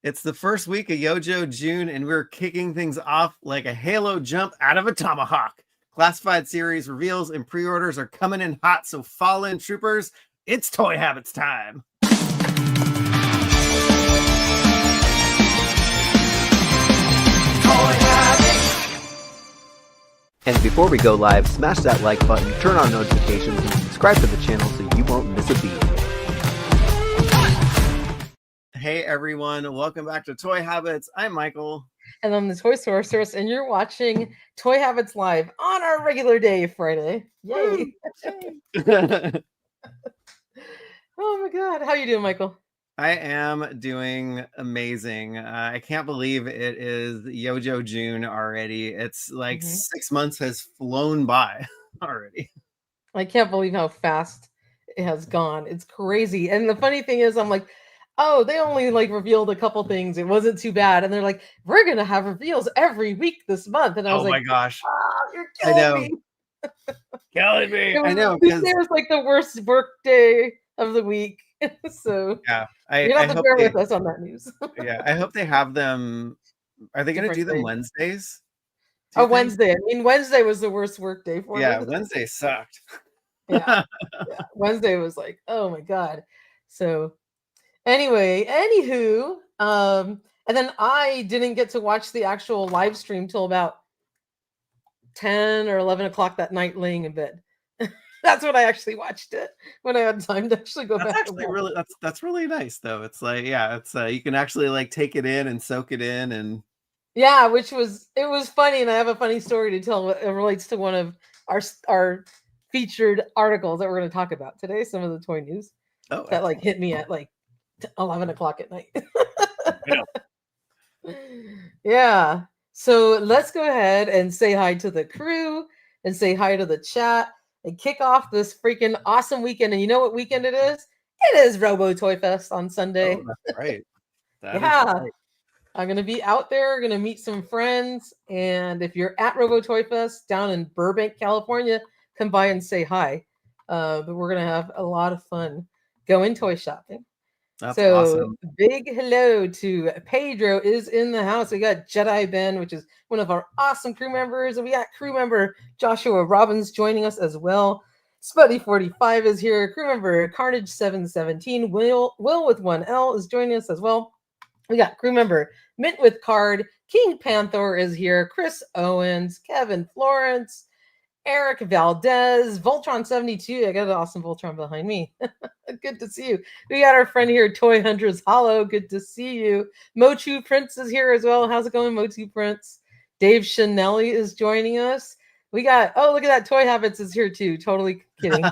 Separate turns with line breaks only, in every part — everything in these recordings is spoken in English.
It's the first week of Yojo June, and we're kicking things off like a halo jump out of a tomahawk. Classified series reveals and pre-orders are coming in hot, so fall in, troopers. It's Toy Habits time.
And before we go live, smash that like button, turn on notifications, and subscribe to the channel so you won't miss a beat.
Hey everyone, welcome back to Toy Habits. I'm Michael.
And I'm the Toy Sorceress, and you're watching Toy Habits Live on our regular day, Friday. Yay! Oh my God. How you doing, Michael?
I am doing amazing. I can't believe it is Yojo June already. It's like 6 months has flown by already.
I can't believe how fast it has gone. It's crazy. And the funny thing is, I'm like, oh, they only like revealed a couple things. It wasn't too bad. And they're like, we're going to have reveals every week this month. And I was like,
oh my gosh.
Oh, you're killing me.
Killing me.
I
know.
Tuesday was like the worst work day of the week. So
yeah,
you don't have to bear with us on that news.
Yeah, I hope they have them. Are they going to do them Wednesdays?
Oh, Wednesday. I mean, Wednesday was the worst work day for me.
Yeah, Wednesday sucked.
yeah. Wednesday was like, oh my God. So anyway, anywho, and then I didn't get to watch the actual live stream till about 10 or 11 o'clock that night laying in bed. That's when I actually watched it, when I had time to actually go back.
Actually really, that's really nice though. It's like, yeah, it's you can actually like take it in and soak it in, and
yeah, it was funny, and I have a funny story to tell. It relates to one of our featured articles that we're going to talk about today. Some of the toy news that like hit me at like 11 o'clock at night. Yeah. So let's go ahead and say hi to the crew and say hi to the chat and kick off this freaking awesome weekend. And you know what weekend it is? It is Robo Toy Fest on Sunday.
Oh, that's right.
Right. I'm going to be out there, going to meet some friends. And if you're at Robo Toy Fest down in Burbank, California, come by and say hi. But we're going to have a lot of fun going toy shopping.
That's awesome.
Big hello to Pedro is in the house. We got Jedi Ben, which is one of our awesome crew members. And we got crew member Joshua Robbins joining us as well. Spuddy45 is here. Crew member Carnage717. Will with 1L is joining us as well. We got crew member Mint with Card. King Panther is here. Chris Owens. Kevin Florence. Eric Valdez, Voltron72. I got an awesome Voltron behind me. Good to see you. We got our friend here, Toy Hunters Hollow. Good to see you. Mochu Prince is here as well. How's it going, Mochu Prince? Dave Chanelli is joining us. We got, oh, look at that. Toy Habits is here too. Totally kidding.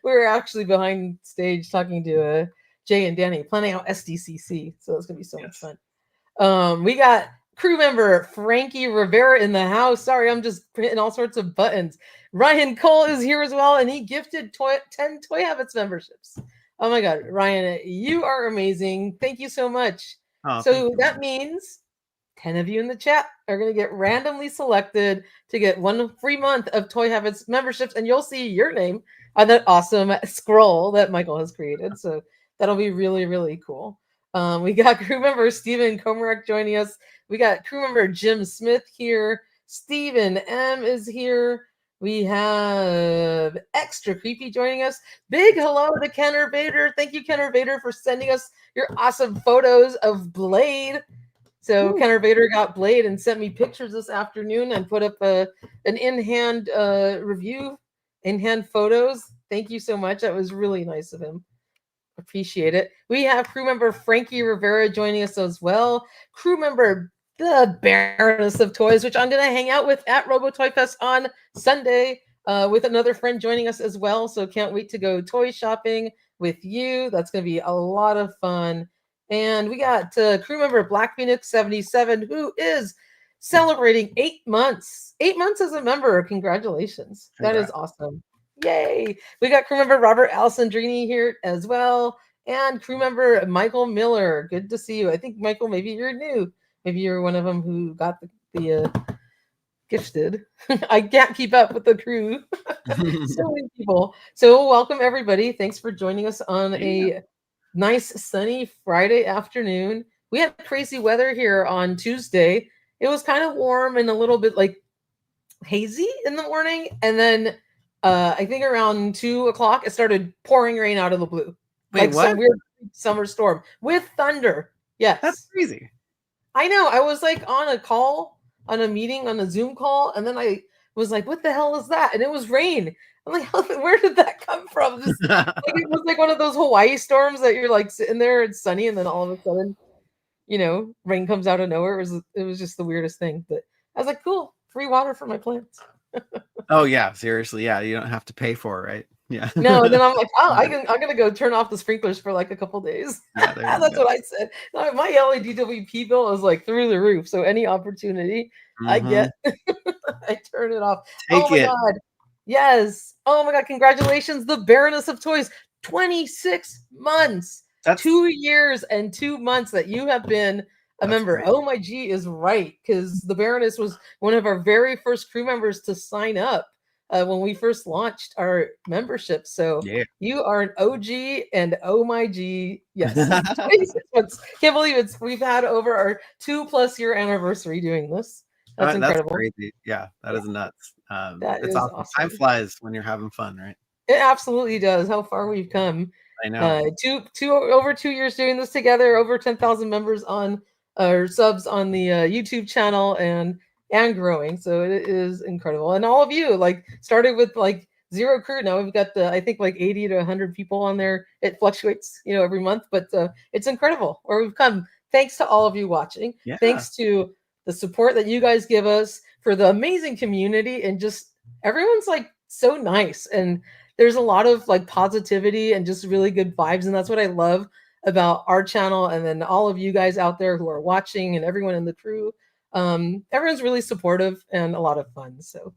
We were actually behind stage talking to Jay and Danny, planning out SDCC. So it's going to be so much fun. We got crew member Frankie Rivera in the house. Sorry, I'm just hitting all sorts of buttons. Ryan Cole is here as well, and he gifted 10 Toy Habits memberships. Oh my God, Ryan, you are amazing. Thank you so much. So that means 10 of you in the chat are going to get randomly selected to get 1 free month of Toy Habits memberships, and you'll see your name on that awesome scroll that Michael has created. So that'll be really, really cool. We got crew member Stephen Komarek joining us. We got crew member Jim Smith here. Stephen M is here. We have Extra Creepy joining us. Big hello to Kenner Vader. Thank you, Kenner Vader, for sending us your awesome photos of Blade. So Kenner Vader got Blade and sent me pictures this afternoon and put up an in-hand review, in-hand photos. Thank you so much. That was really nice of him. Appreciate it. We have crew member Frankie Rivera joining us as well. Crew member the Baroness of Toys, which I'm going to hang out with at Robo Toy Fest on Sunday with another friend joining us as well. So can't wait to go toy shopping with you. That's going to be a lot of fun. And we got crew member Black Phoenix 77, who is celebrating 8 months. 8 months as a member. Congratulations. That is awesome. Yay. We got crew member Robert Alessandrini here as well. And crew member Michael Miller. Good to see you. I think, Michael, maybe you're new. Maybe you're one of them who got the gifted. I can't keep up with the crew. So many people. So welcome, everybody. Thanks for joining us on a nice sunny Friday afternoon. we had crazy weather here on Tuesday. It was kind of warm and a little bit like hazy in the morning, and then I think around 2 o'clock it started pouring rain out of the blue.
Wait,
like
what?
some weird summer storm with thunder. Yes.
That's crazy.
I know. I was like on a call, on a meeting, on a Zoom call, and then I was like, "What the hell is that?" And it was rain. I'm like, "Where did that come from?" Just, like, it was like one of those Hawaii storms that you're like sitting there, it's sunny, and then all of a sudden, rain comes out of nowhere. It was just the weirdest thing. But I was like, "Cool, free water for my plants."
Oh yeah, seriously, yeah. You don't have to pay for it, right? Yeah.
No, and then I'm like, "Oh, I'm gonna go turn off the sprinklers for like a couple days."
Yeah, there you
That's
go.
what I said. No, my LADWP bill is like through the roof. So any opportunity I get, I turn it off.
Take
Oh my
it.
God. Yes. Oh my God. Congratulations. The Baroness of Toys. 26 months.
That's
2 years and 2 months that you have been a member.
great.
Oh my G is right. Because the Baroness was one of our very first crew members to sign up when we first launched our membership. So
Yeah.
you are an OG and oh my G. Yes. Can't believe we've had over our 2+ year anniversary doing this. That's incredible.
That's crazy. Yeah, that is nuts.
That
it's
is
awesome.
awesome.
Time flies when you're having fun, right?
It absolutely does. How far we've come.
I know.
Over 2 years doing this together, over 10,000 members on or subs on the YouTube channel and growing. So it is incredible. And all of you like started with like 0 crew. Now we've got I think like 80 to 100 people on there. It fluctuates, every month, but it's incredible where we've come. Thanks to all of you watching.
Yeah.
Thanks to the support that you guys give us, for the amazing community, and just everyone's like so nice, and there's a lot of like positivity and just really good vibes, and that's what I love about our channel, and then all of you guys out there who are watching and everyone in the crew. Everyone's really supportive and a lot of fun, so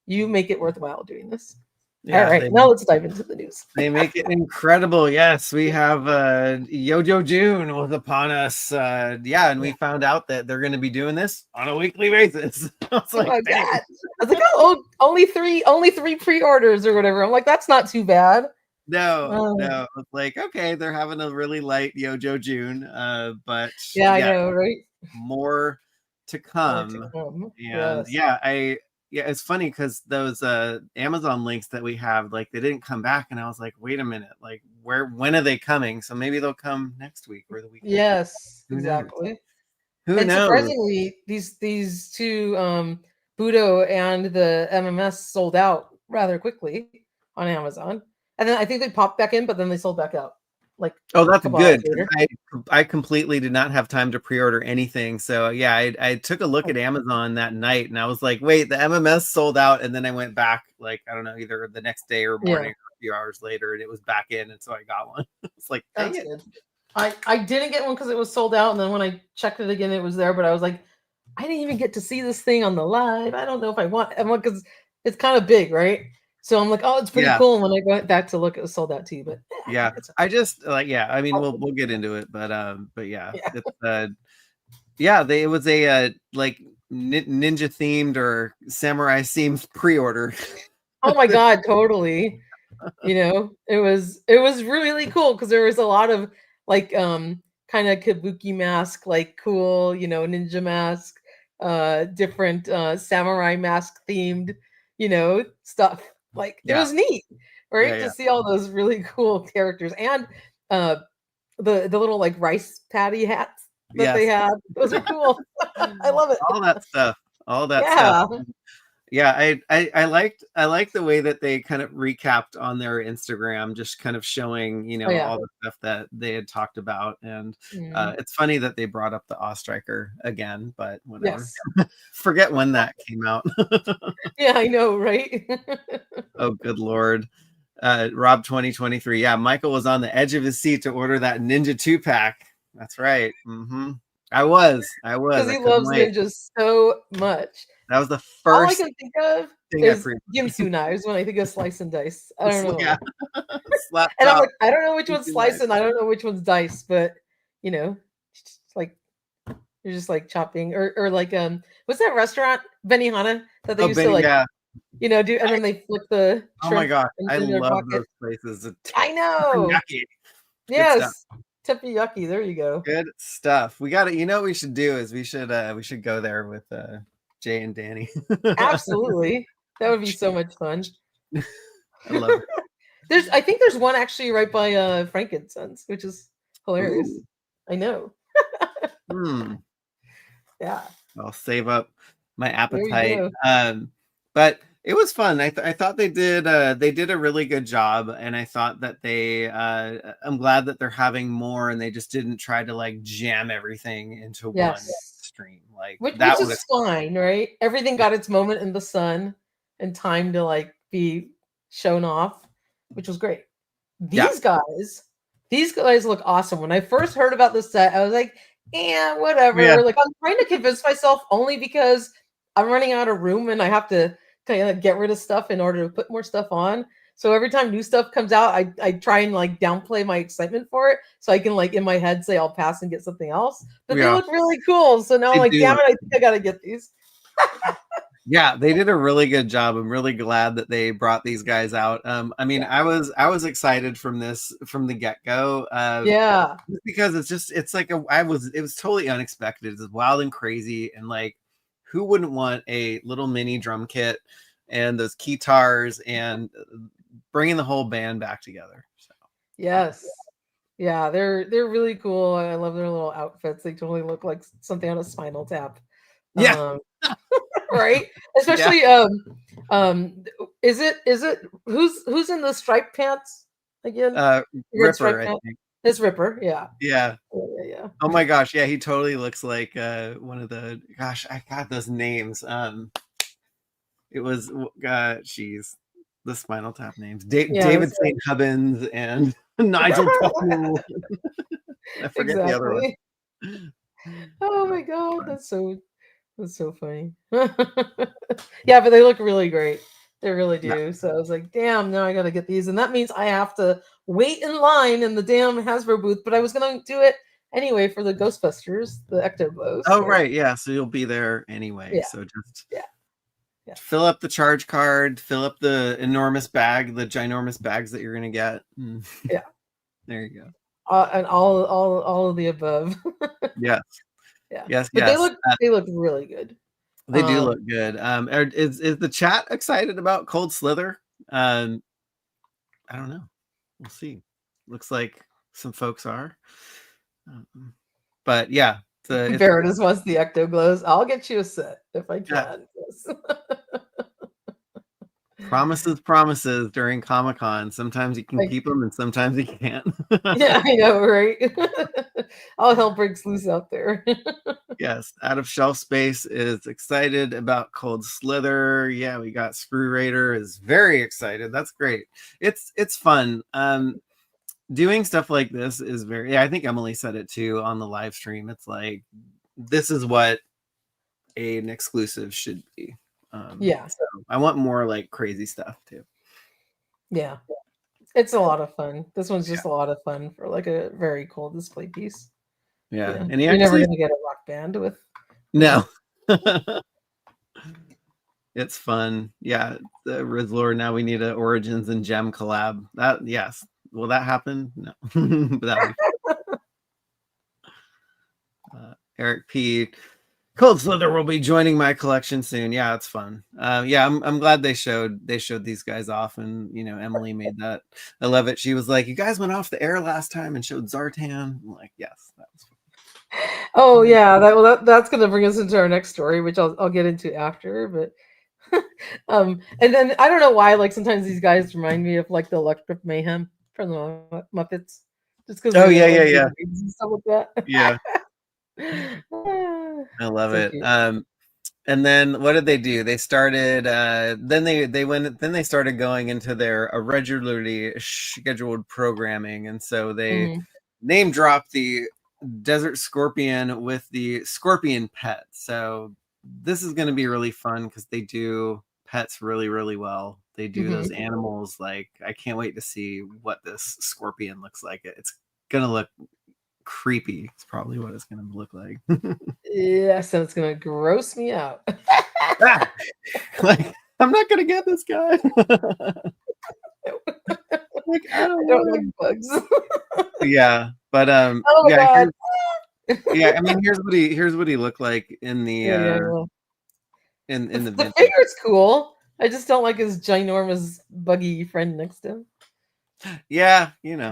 you make it worthwhile doing this.
Yeah,
all right, now let's dive into the news.
They make it incredible. Yes, we have Yojo June was upon us. And we found out that they're going to be doing this on a weekly basis. I was like,
oh my God. I was like, oh, only three pre-orders or whatever. I'm like, that's not too bad.
No. It's like, okay, they're having a really light Yojo June, but
I know, right?
More to come. And
yes.
It's funny because those Amazon links that we have, like, they didn't come back, and I was like, wait a minute, like, when are they coming? So maybe they'll come next week or the week.
Yes, exactly.
Who knows?
Surprisingly, these two Budo and the MMS sold out rather quickly on Amazon, and then I think they popped back in, but then they sold back out. Like,
oh, that's good. I completely did not have time to pre-order anything, so I took a look at Amazon that night, and I was like, wait, the MMS sold out, and then I went back, like, I don't know, either the next day or morning or a few hours later, and it was back in, and so I got one. It's like, dang it.
Good. I didn't get one because it was sold out, and then when I checked it again, it was there, but I was like, I didn't even get to see this thing on the live. I don't know if I want because it's kind of big, right? So I'm like, oh, it's pretty cool. And when I went back to look, it was sold out too. But
I just like, I mean, we'll get into it, but it's it was a like ninja themed or samurai themed pre-order.
Oh my God, totally. It was really cool because there was a lot of like kind of kabuki mask, like cool, ninja mask, different samurai mask themed, stuff. Like it was neat, right? To see all those really cool characters and the little like rice patty hats that they had. Those are cool. I love it.
All that stuff. Stuff. Yeah, I liked the way that they kind of recapped on their Instagram, just kind of showing, all the stuff that they had talked about. And it's funny that they brought up the Striker again, but whatever. Yes. Forget when that came out.
Yeah, I know, right?
Oh, good Lord. Rob 2023. Yeah, Michael was on the edge of his seat to order that Ninja 2-pack. That's right. Mm-hmm. I was.
Because he loves ninjas so much.
That was the first.
All I can think of is Ginsu knives when I think of slice and dice. I don't know. Yeah. And I'm like, I don't know which one's slice and I don't know which one's dice, but like you're just like chopping or like what's that restaurant Benihana that they used to like do, and then they flip the
oh my God, I love those places.
I know. Yes. Teppanyaki. There you go.
Good stuff. We got it. You know what we should do is we should go there with Jay and Danny.
Absolutely. That would be so much fun.
I love it.
I think there's one actually right by Frankincense, which is hilarious.
Ooh.
I know. Yeah.
I'll save up my
There
appetite.
you
But it was fun. I thought they did a really good job, and I thought that I'm glad that they're having more, and they just didn't try to like jam everything into one
Yes.
stream. Like
Which
that
is fine, right? Everything got its moment in the sun and time to like be shown off, which was great. These guys look awesome. When I first heard about this set, I was like, whatever.
Yeah.
Like I'm trying to convince myself only because I'm running out of room and I have to kind of get rid of stuff in order to put more stuff on. So every time new stuff comes out, I try and like downplay my excitement for it, so I can like in my head say I'll pass and get something else. But they look really cool. So now I'm like, damn it, I think I gotta get these.
Yeah, they did a really good job. I'm really glad that they brought these guys out. I mean, I was excited from the get-go. Because it was totally unexpected. It's wild and crazy, and like, who wouldn't want a little mini drum kit and those guitars and bringing the whole band back together? So
yes, yeah, they're really cool. I love their little outfits. They totally look like something on a Spinal Tap.
Yeah.
Right. Especially is it who's in the striped pants again?
Ripper, I think.
It's Ripper. Yeah.
Yeah.
Yeah.
Oh my gosh, yeah, he totally looks like one of the, gosh, I got those names. It was the Spinal Tap names. David St. Hubbins and Nigel Tufnell. I forget the other one.
Oh my god, that's so funny. Yeah, but they look really great. They really do. Yeah. So I was like, damn, now I gotta get these. And that means I have to wait in line in the damn Hasbro booth, but I was gonna do it anyway for the Ghostbusters, the Ecto Blows.
Oh, right, yeah. So you'll be there anyway. Yeah. So just fill up the charge card, fill up the ginormous bags that you're gonna get.
Yeah.
There you go.
And all of the above.
Yes.
Yeah.
Yes.
But they look really good.
They do look good. Is the chat excited about Cold Slither? I don't know. We'll see. Looks like some folks are. But yeah.
Veritas wants the Ecto Glows. I'll get you a set if I can. Yeah.
Promises during Comic-Con. Sometimes you can keep them and sometimes you can't.
Yeah, I know, right? All hell breaks loose out there.
Yes, Out of Shelf Space is excited about Cold Slither. Yeah, we got Screw Raider is very excited. That's great. It's fun. Doing stuff like this is I think Emily said it too on the live stream. It's like, this is what an exclusive should be. So I want more like crazy stuff too.
Yeah, it's a lot of fun. This one's just a lot of fun for like a very cool display piece.
Yeah.
And you're never gonna get a rock band with.
No. It's fun. Yeah, the Rizlord. Now we need a Origins and Gem collab. Yes. Will that happen? No. But that'll be Eric P. Cold Slither will be joining my collection soon. Yeah, it's fun. Yeah, I'm glad they showed these guys off, and Emily made that. I love it. She was like, "You guys went off the air last time and showed Zartan." I'm like, yes, that was fun.
Oh yeah, that's gonna bring us into our next story, which I'll get into after. But and then I don't know why, like sometimes these guys remind me of like the Electric Mayhem from the Muppets, just because.
Oh yeah.
And stuff like that.
Yeah. I love it. And then what did they do? They started then they started going into their regularly scheduled programming, and so they name dropped the Desert Scorpion with the Scorpion pet. So this is going to be really fun because they do pets really, really well. They do those animals. Like, I can't wait to see what this Scorpion looks like. It's going to look creepy. It's probably what it's going to look like.
Yes, and it's going to gross me out.
Like, I'm not going to get this guy. Like, I don't
like bugs.
Yeah. But
Oh my
yeah,
god.
yeah. I mean, here's what he looked like in the
Yeah.
in the
The
vintage.
figure's cool. I just don't like his ginormous buggy friend next to him.
Yeah, you know,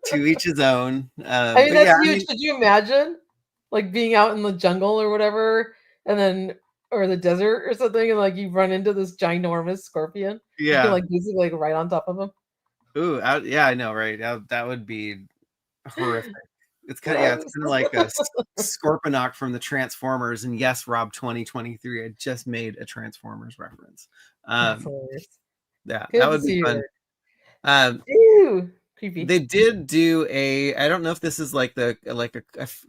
to each his own.
I mean,
But yeah,
that's
I
huge.
mean,
Could you imagine, like, being out in the jungle or whatever, and then or the desert or something, and like you run into this ginormous scorpion? You can
yeah.
like basically like right on top of him.
Ooh, yeah, I know, right? That would be horrific. It's kind of
Yes.
like a Scorponok from the Transformers. And yes, Rob 2023, I just made a Transformers reference.
That's hilarious.
Yeah, that
Good to
would be
see
fun.
you. Ew, creepy.
They did do I don't know if this is like I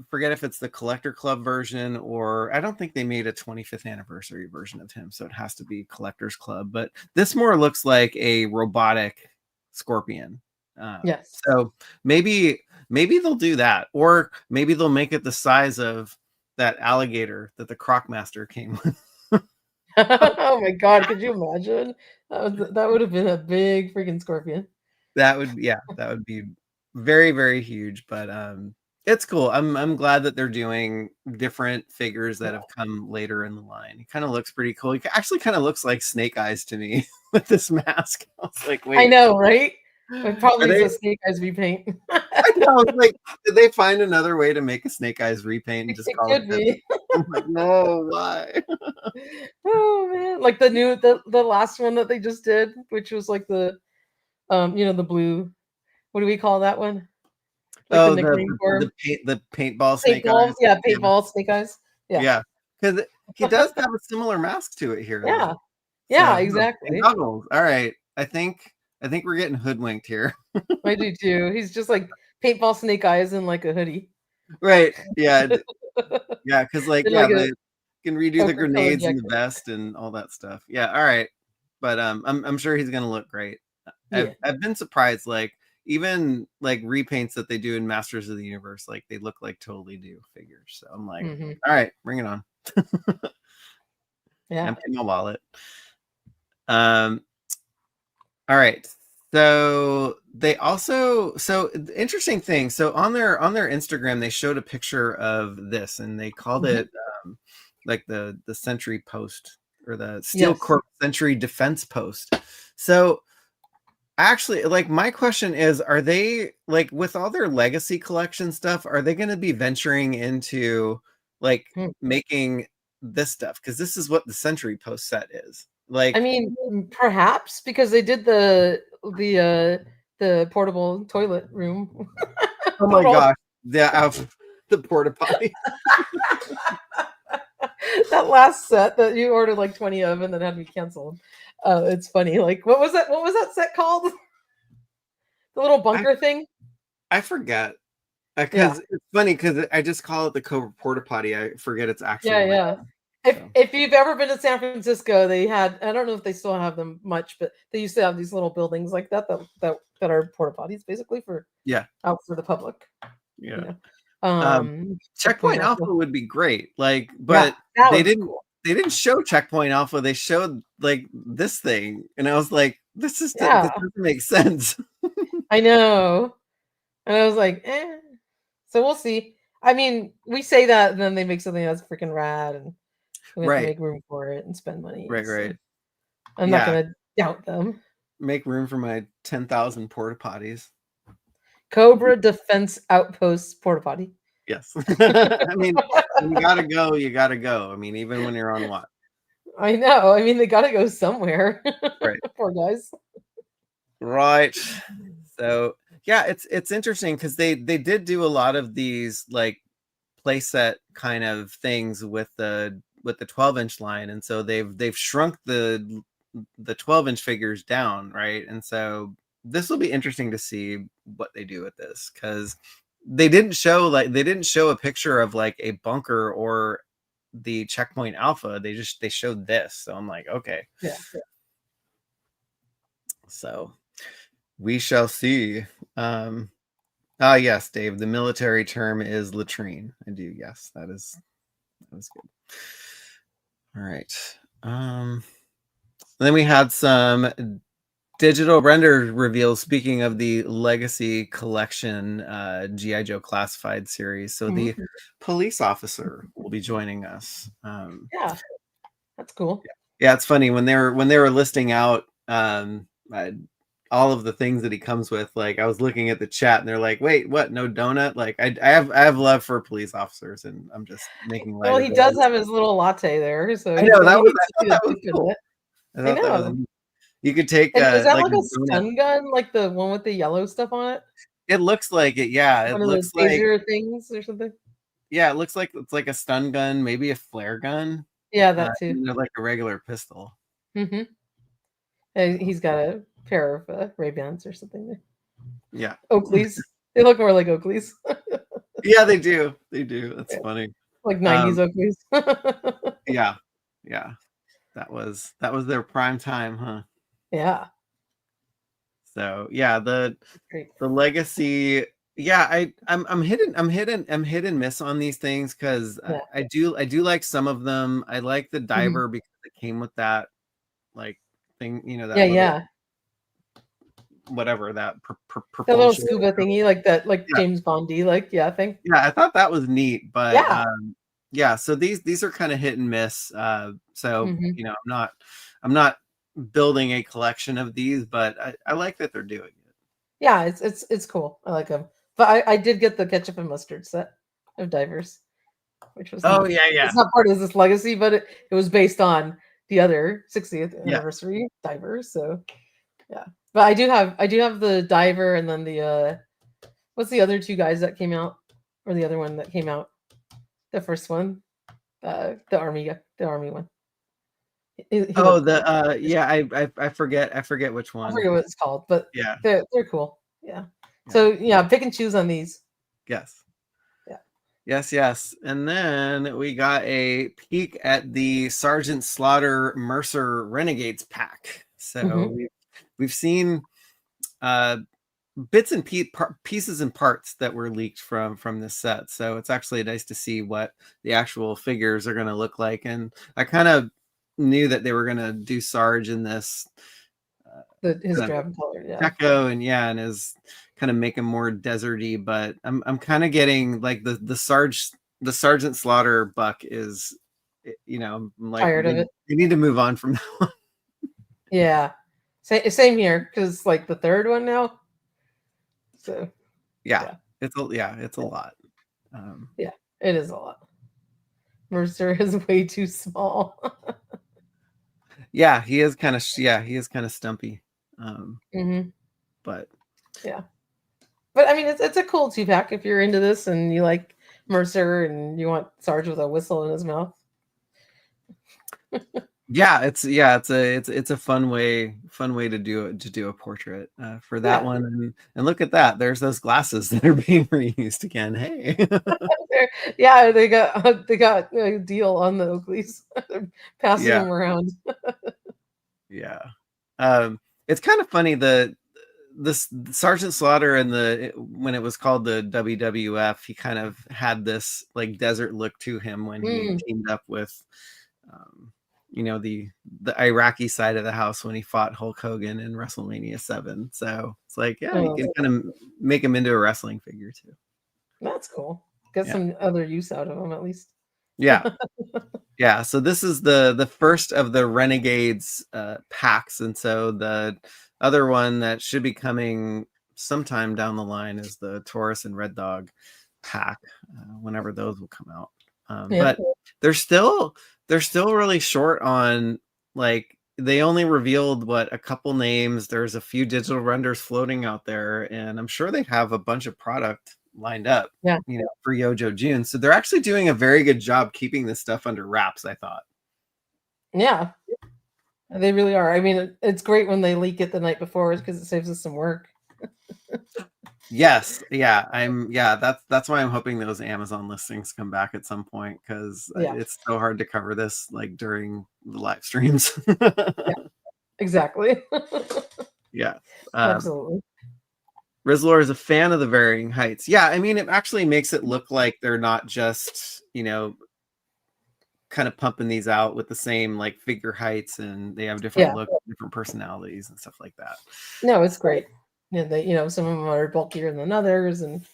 forget if it's the Collector Club version, or I don't think they made a 25th anniversary version of him, so it has to be Collector's Club. But this more looks like a robotic scorpion.
Yes.
So maybe they'll do that, or maybe they'll make it the size of that alligator that the Crocmaster came with.
Oh my god, could you imagine? That would have been a big freaking scorpion.
That would be very, very huge. But it's cool. I'm glad that they're doing different figures that have come later in the line. He kind of looks pretty cool. He actually kind of looks like Snake Eyes to me with this mask. I was like, wait,
I know, right? It probably
are
is
they?
a Snake Eyes repaint.
I know. I was like, did they find another way to make a Snake Eyes repaint and just
It
call it
could
this?
be.
I'm like, no, why?
Oh man, like the last one that they just did, which was like the the blue. What do we call that one? Like the
Oh,
nickname for him?
the paintball Snake
Paintball.
Eyes.
Yeah,
Yeah,
paintball Snake Eyes. Yeah.
yeah, because he does have a similar mask to it here,
Yeah.
though.
Yeah,
So and
exactly.
goggles. All right, I think we're getting hoodwinked here.
I do too. He's just like paintball Snake Eyes in like a hoodie.
Right? Yeah, yeah. Because
In
yeah,
like a
they can redo the
ochre colored
grenades and the
jacket.
vest and all that stuff. Yeah. All right, but I'm sure he's gonna look great.
Yeah.
I've been surprised, like even like repaints that they do in Masters of the Universe, like they look like totally new figures. So I'm like,
Mm-hmm.
all right, bring it on.
Yeah.
Empty my wallet. All right. So they also the interesting thing. So on their Instagram, they showed a picture of this, and they called
Mhm.
it like the Sentry Post, or the Steel
Yes.
Corp Sentry Defense Post. So actually, like, my question is, are they, like, with all their legacy collection stuff, are they going to be venturing into like
Hmm.
making this stuff? Because this is what the Sentry Post set is.
I
Like,
mean, perhaps because they did the portable toilet room.
oh my
Put all-
gosh, the porta potty.
that last set that you ordered like 20 of and then had to be canceled. It's funny. Like, what was that set called? The little bunker thing?
I forget.
Yeah.
Because it's funny, because I just call it the Cobra Porta Potty. I forget its actual
Yeah,
name.
yeah. If you've ever been to San Francisco, they had, I don't know if they still have them much, but they used to have these little buildings like that are porta potties basically for out for the public.
Yeah.
Checkpoint
Checkpoint Alpha would be great. Like,
Yeah,
but
that
they
would be
didn't
cool.
they didn't show Checkpoint Alpha. They showed like this thing, and I was like, this
Yeah.
doesn't make sense.
I know. And I was like, eh. So we'll see. I mean, we say that, and then they make something that's freaking rad, and we have to
Right.
make room for it and spend money.
Right,
so
right.
I'm not gonna doubt them.
Make room for my 10,000 porta potties.
Cobra Defense Outpost porta potty.
Yes. I mean, you gotta go, you gotta go. I mean, even when you're on what?
I know. I mean, they gotta go somewhere.
Right.
Poor guys.
Right. So yeah, it's interesting because they did do a lot of these like playset kind of things with the 12-inch line, and so they've shrunk the 12-inch figures down, right? And so this will be interesting to see what they do with this, because they didn't show a picture of like a bunker or the Checkpoint Alpha. They showed this, so I'm like, okay.
Yeah.
So we shall see. Yes, Dave, the military term is latrine. I do. Yes, that was good. All right. Then we had some digital render reveals. Speaking of the Legacy Collection GI Joe Classified series, so the police officer will be joining us.
Yeah, that's cool.
Yeah, it's funny when they were listing out all of the things that he comes with. Like, I was looking at the chat and they're like, "Wait, what? No donut?" Like, I have love for police officers, and I'm just making light.
Well,
of
he
it.
does have his little latte there, so
I know
he
that was.
needs
I
to
thought that
get
was
a dip in
cool.
it.
I thought that was.
know.
You could take
And is that
like
like
a
a
donut.
stun gun, like the one with the yellow stuff on it?
It looks like it. Yeah, it
One of
looks
the
like.
taser things or something?
Yeah, it looks like it's like a stun gun, maybe a flare gun.
Yeah, that too.
Like a regular pistol.
Mm-hmm. And he's got a pair of Ray-Bans or something there.
Yeah.
Oakleys. They look more like Oakleys.
Yeah, they do. They do. That's funny.
Like 90s Oakleys.
Yeah. Yeah. That was their prime time, huh?
Yeah.
So yeah, the
Great.
Legacy. Yeah, I'm hit and miss on these things because I do like some of them. I like the diver because it came with that like thing, that little, whatever that
the little scuba thingy, like that, like James Bondy, thing.
Yeah, I thought that was neat, but
yeah.
So these are kind of hit and miss. So I'm not building a collection of these, but I like that they're doing it.
Yeah, it's cool. I like them. But I did get the ketchup and mustard set of divers, which was
yeah.
It's not part of this legacy, but it was based on the other 60th anniversary divers. So yeah. But I do have the diver, and then the what's the other two guys that came out, or the other one that came out, the first one, the army one.
I forget which one.
I forget what it's called, but
yeah,
they're cool. Yeah. So pick and choose on these.
Yes.
Yeah.
Yes. And then we got a peek at the Sergeant Slaughter Mercer Renegades pack. So we've seen bits and pieces and parts that were leaked from this set. So it's actually nice to see what the actual figures are going to look like. And I kind of knew that they were going to do Sarge in this
his drab color,
Echo, and is kind of make him more deserty, but I'm kind of getting like the Sergeant Slaughter buck is, I'm like,
tired of it.
You need to move on from that one.
Yeah, same here, because like the third one now. So
it's a lot.
Yeah, it is a lot. Mercer is way too small.
He is kind of stumpy. But
but I mean, it's a cool 2-pack if you're into this and you like Mercer and you want Sarge with a whistle in his mouth.
It's a fun way to do a portrait for that one. And look at that, there's those glasses that are being reused again. Hey.
They got a deal on the Oakleys. Passing them around.
It's kind of funny, the Sergeant Slaughter and when it was called the WWF, he kind of had this like desert look to him when he teamed up with the Iraqi side of the house when he fought Hulk Hogan in WrestleMania 7. So it's like, you can kind of make him into a wrestling figure too.
That's cool. Get some other use out of him at least.
So this is the first of the Renegades packs, and so the other one that should be coming sometime down the line is the Taurus and Red Dog pack, whenever those will come out. But they're still really short on, like, they only revealed a couple names. There's a few digital renders floating out there, and I'm sure they have a bunch of product lined up for Yojo June. So they're actually doing a very good job keeping this stuff under wraps, I thought.
Yeah, they really are. I mean, it's great when they leak it the night before because it saves us some work.
Yes. That's why I'm hoping those Amazon listings come back at some point, because it's so hard to cover this like during the live streams.
Exactly.
Absolutely. Rizzlor is a fan of the varying heights. I mean, it actually makes it look like they're not just, kind of pumping these out with the same like figure heights, and they have different looks and different personalities and stuff like that.
No, it's great. Yeah, some of them are bulkier than others, and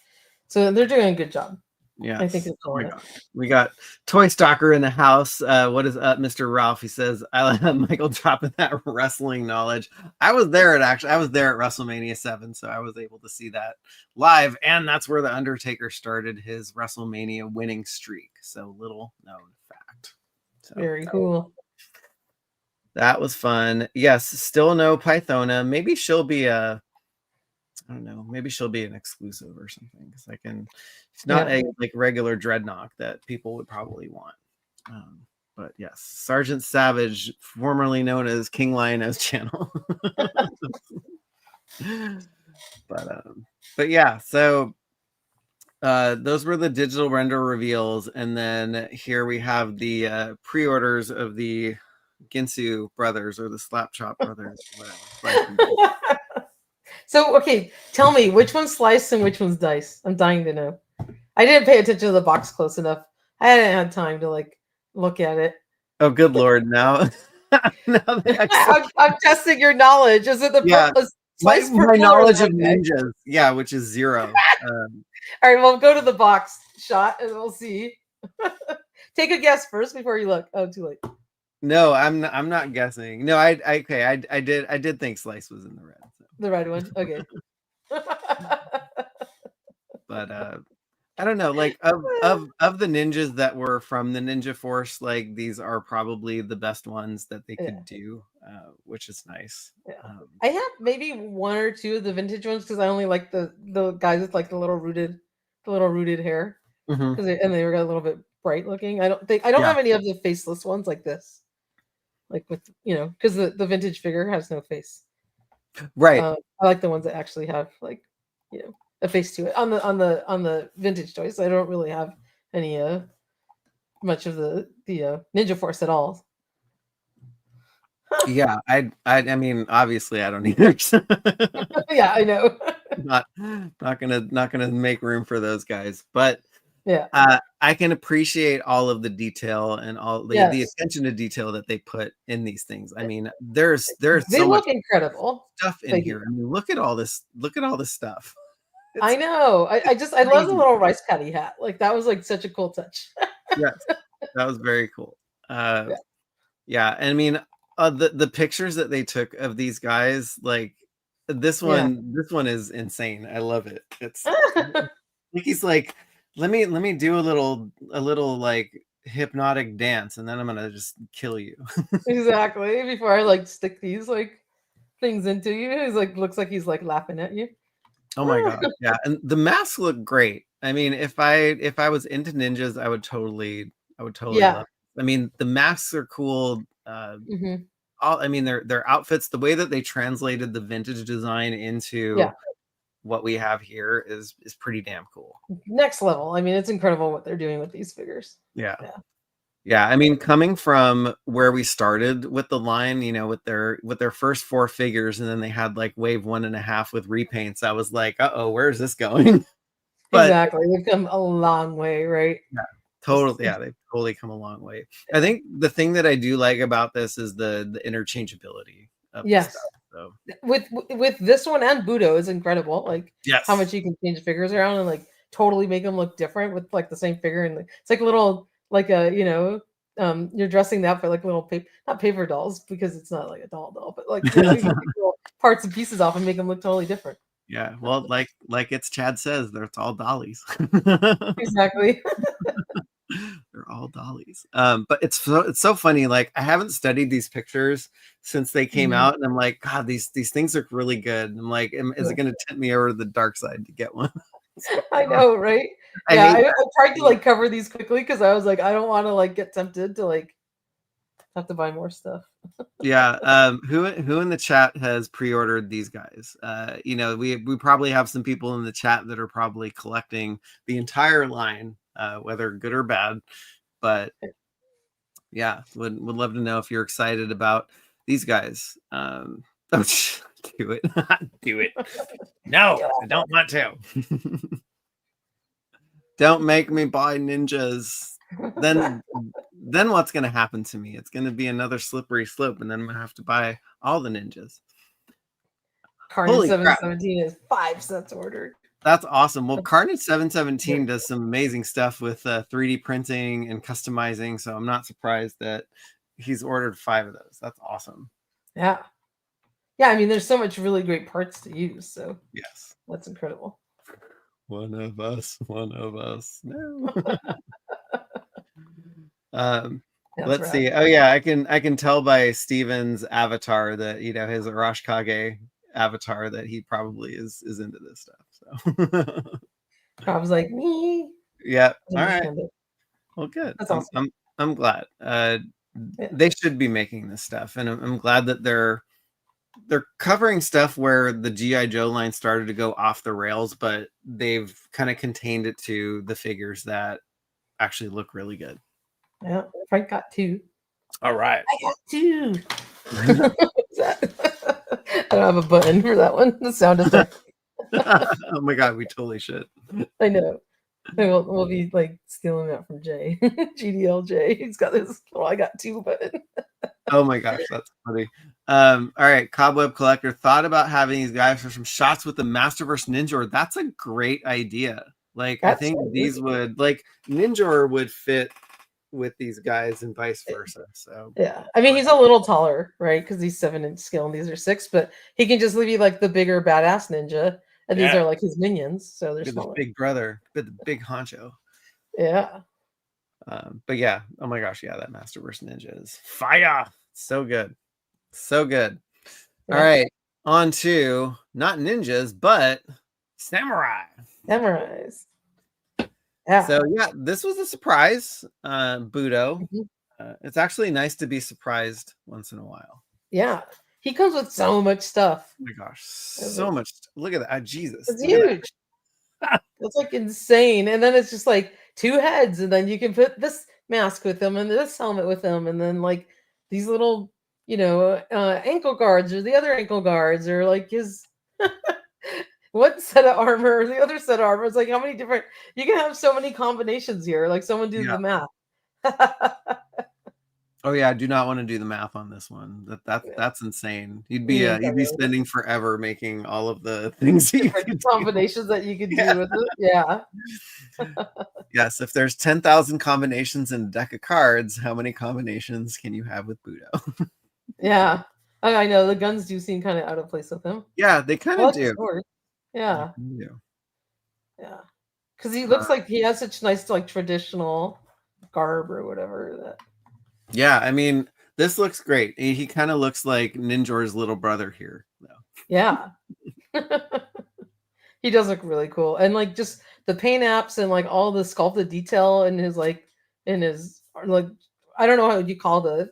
so they're doing a good job.
Yeah,
I think it's
oh my God. We got Toy Stalker in the house. What is up, Mr. Ralph? He says, I let Michael dropping that wrestling knowledge. I was there at WrestleMania 7, so I was able to see that live, and that's where the Undertaker started his WrestleMania winning streak. So little known fact. So,
very cool.
That was fun. Yes, still no Pythona. Maybe she'll be I don't know. Maybe she'll be an exclusive or something, because it's not a like regular Dreadnought that people would probably want. But yes, Sergeant Savage, formerly known as King Lionel's channel. But yeah, so those were the digital render reveals, and then here we have the pre-orders of the Ginsu brothers or the Slapchop brothers.
So, okay, tell me which one's slice and which one's dice. I'm dying to know. I didn't pay attention to the box close enough. I hadn't had time to like look at it.
Oh, good Lord! Now,
I'm testing your knowledge. Is it the
my knowledge of ninjas? Yeah, which is 0.
All right, well, go to the box shot and we'll see. Take a guess first before you look. Oh, too late.
No, I'm not guessing. No, I did think Slice was in the red. So.
The red one, okay.
But I don't know, like of the ninjas that were from the Ninja Force, like these are probably the best ones that they could do, which is nice.
Yeah. I have maybe 1 or 2 of the vintage ones because I only like the guys with like the little rooted hair, because they were a little bit bright looking. I don't have any of the faceless ones like this, like with because the vintage figure has no face.
Right.
I like the ones that actually have like a face to it on the vintage toys. I don't really have any much of the Ninja Force at all.
Yeah, I mean, obviously I don't either.
Yeah, I know.
not gonna make room for those guys, but
yeah,
I can appreciate all of the detail and all the attention to detail that they put in these things. I mean, there's
they
so
look
much
incredible
stuff in here. I mean, look at all this stuff.
I know. I love the little rice paddy hat. Like that was like such a cool touch.
Yes, that was very cool. Yeah, and I mean, the pictures that they took of these guys, like this one is insane. I love it. It's like he's like, let me do a little like hypnotic dance, and then I'm gonna just kill you.
Exactly. Before I like stick these like things into you, he's like looks like he's like laughing at you.
Oh my God. Yeah. And the masks look great. I mean, if I was into ninjas, I would totally love it. I mean, the masks are cool. I mean, their outfits, the way that they translated the vintage design into what we have here is pretty damn cool.
Next level. I mean, it's incredible what they're doing with these figures.
Yeah, I mean, coming from where we started with the line, with their first 4 figures, and then they had like wave 1.5 with repaints. I was like, uh-oh, where's this going? But,
exactly, they've come a long way, right?
Yeah, totally. Yeah, they've totally come a long way. I think the thing that I do like about this is the interchangeability of the stuff. So
with this one and Budo is incredible. Like how much you can change figures around and like totally make them look different with like the same figure, and it's like a little. Like a, you're dressing that for like little not paper dolls, because it's not like a doll, but like you can take little parts and pieces off and make them look totally different.
Yeah, well, like it's Chad says, it's all dollies.
Exactly.
They're all dollies. But it's so funny. Like I haven't studied these pictures since they came out, and I'm like, God, these things look really good. And I'm like, is it going to tempt me over to the dark side to get one?
I know, right? I tried to like cover these quickly because I was like, I don't want to like get tempted to like have to buy more stuff.
Yeah. Who in the chat has pre-ordered these guys? We probably have some people in the chat that are probably collecting the entire line, whether good or bad. But yeah, would love to know if you're excited about these guys. Do it. Do it. No, I don't want to. Don't make me buy ninjas. Then what's going to happen to me? It's going to be another slippery slope, and then I'm going to have to buy all the ninjas.
Carnage
Holy crap.
717 is 5 sets ordered.
That's awesome. Well, Carnage 717 does some amazing stuff with 3D printing and customizing, so I'm not surprised that he's ordered 5 of those. That's awesome.
Yeah. Yeah, I mean, there's so much really great parts to use, so
yes,
that's incredible.
One of us. No. Let's
rad.
see. Oh yeah, I can tell by Steven's avatar that his Arashikage avatar that he probably is into this stuff. So
I was like, me.
Yeah. All right. Well, good.
That's awesome.
I'm glad. They should be making this stuff, and I'm glad that they're covering stuff where the G.I. Joe line started to go off the rails, but they've kind of contained it to the figures that actually look really good.
Yeah, Frank got 2.
All right.
I got 2. I don't have a button for that one. The sound effect.
Oh my god, we totally should.
I know. We'll be like stealing that from Jay. GDLJ. He's got this. Well, I got 2 button. Oh
my gosh, that's funny. All right, Cobweb Collector thought about having these guys for some shots with the Masterverse Ninja. That's a great idea. Like, I think these would, like, Ninja would fit with these guys and vice versa. So
yeah, I mean, he's a little taller, right? Because he's 7-inch scale and these are 6, but he can just be like the bigger badass ninja, and these are like his minions, so they're smaller.
Big brother, the big honcho.
Yeah.
But yeah, oh my gosh, yeah, that Masterverse Ninja is fire. So good. So good. Yeah. All right, on to not ninjas, but samurai.
Samurais. Yeah.
So yeah, this was a surprise, Budo. It's actually nice to be surprised once in a while.
Yeah, he comes with so much stuff.
Oh my gosh, so much. Look at that. Jesus.
It's huge. It's like insane. And then it's just like 2 heads, and then you can put this mask with them and this helmet with them, and then like these little, ankle guards, or the other ankle guards, or like his one set of armor or the other set of armor. It's like, how many different, you can have so many combinations here. Like, someone do the math.
Oh yeah, I do not want to do the math on this one. That's insane. You'd be spending forever making all of the things
combinations that you could do with it. Yeah.
Yes, if there's 10,000 combinations in a deck of cards, how many combinations can you have with Budo?
Yeah. I know the guns do seem kind of out of place with him.
Yeah, they kind of do.
Yeah. Yeah. Because he looks like he has such nice, like, traditional garb or whatever. That.
Yeah, I mean, this looks great. He kind of looks like Ninjor's little brother here, though.
Yeah. He does look really cool. And like just the paint apps and like all the sculpted detail in his like I don't know how you call the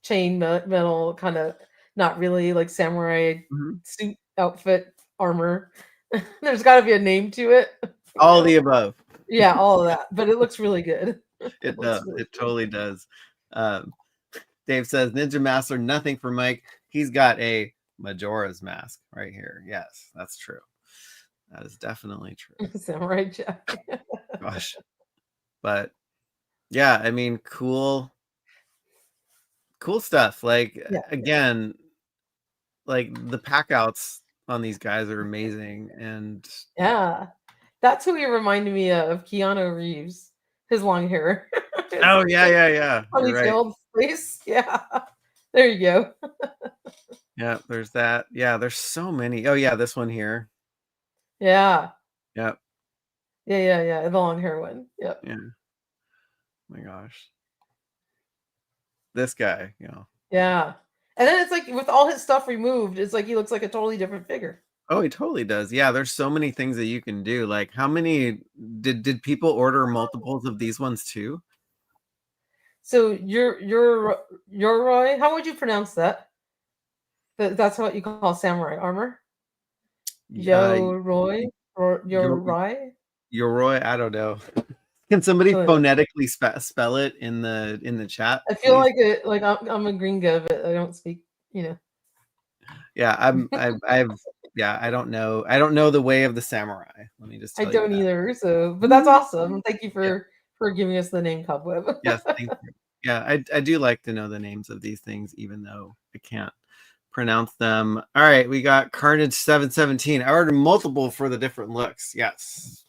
chain metal kind of, not really like samurai suit outfit armor. There's got to be a name to it.
All the above.
Yeah, all of that. But it looks really good.
It does. Really totally does. Dave says Ninja masks are nothing for Mike. He's got a Majora's mask right here. Yes, that's true. That is definitely true.
Samurai Jack.
Gosh. But yeah, I mean, cool stuff. Like, again, like the pack outs on these guys are amazing. And
yeah, that's who he reminded me of, Keanu Reeves, his long hair.
Oh yeah.
Right. Face. Yeah, there you go.
Yeah, there's that. Yeah, there's so many. Oh yeah, this one here.
Yeah.
Yep.
Yeah. The long hair one. Yep.
Yeah. Oh my gosh. This guy,
Yeah. And then it's like with all his stuff removed, it's like he looks like a totally different figure.
Oh, he totally does. Yeah, there's so many things that you can do. Like, how many did people order multiples of these ones too?
So you're Roy. How would you pronounce that? That's what you call samurai armor. Yoroi.
Yoroi. I don't know. Can somebody phonetically spell it in the chat?
I feel please? like I'm a gringo, but I don't speak.
Yeah, I don't know. I don't know the way of the samurai. Let me just.
I don't either. So, but that's awesome. Thank you for giving us the name Cobweb.
Yes, thank you. Yeah, I do like to know the names of these things, even though I can't pronounce them. All right, we got Carnage 717. I ordered multiple for the different looks. Yes.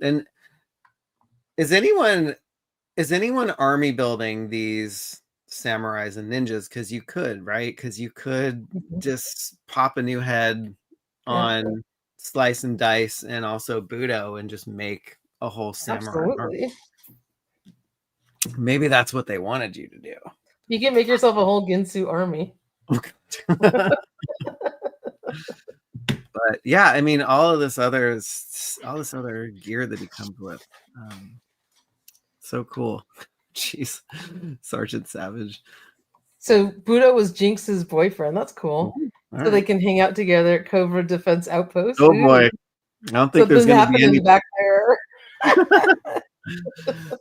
And is anyone army building these samurais and ninjas? Because you could, right? Because you could just pop a new head on Slice and Dice and also Budo and just make a whole samurai army. Maybe that's what they wanted you to do.
You can make yourself a whole Ginsu army.
But yeah, I mean, all this other gear that he comes with, so cool. Jeez, Sergeant Savage.
So Budo was Jinx's boyfriend. That's cool. So they can hang out together at Cobra Defense Outpost.
Oh boy, I don't think there's going to be any
back there.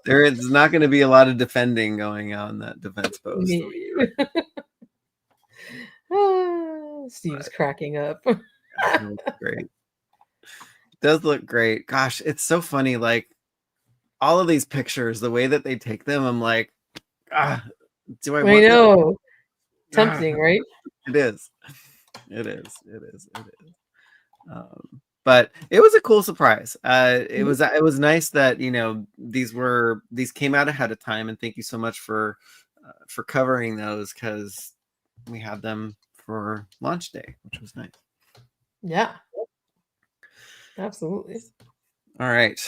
There is not going to be a lot of defending going on that defense post.
Steve's cracking up.
It looks great. It does look great. Gosh, it's so funny. Like all of these pictures, the way that they take them, I'm like, do I want
I know. Tempting, right?
It is. But it was a cool surprise. It was nice that these came out ahead of time, and thank you so much for covering those, because we had them for launch day, which was nice.
Yeah, absolutely.
All right,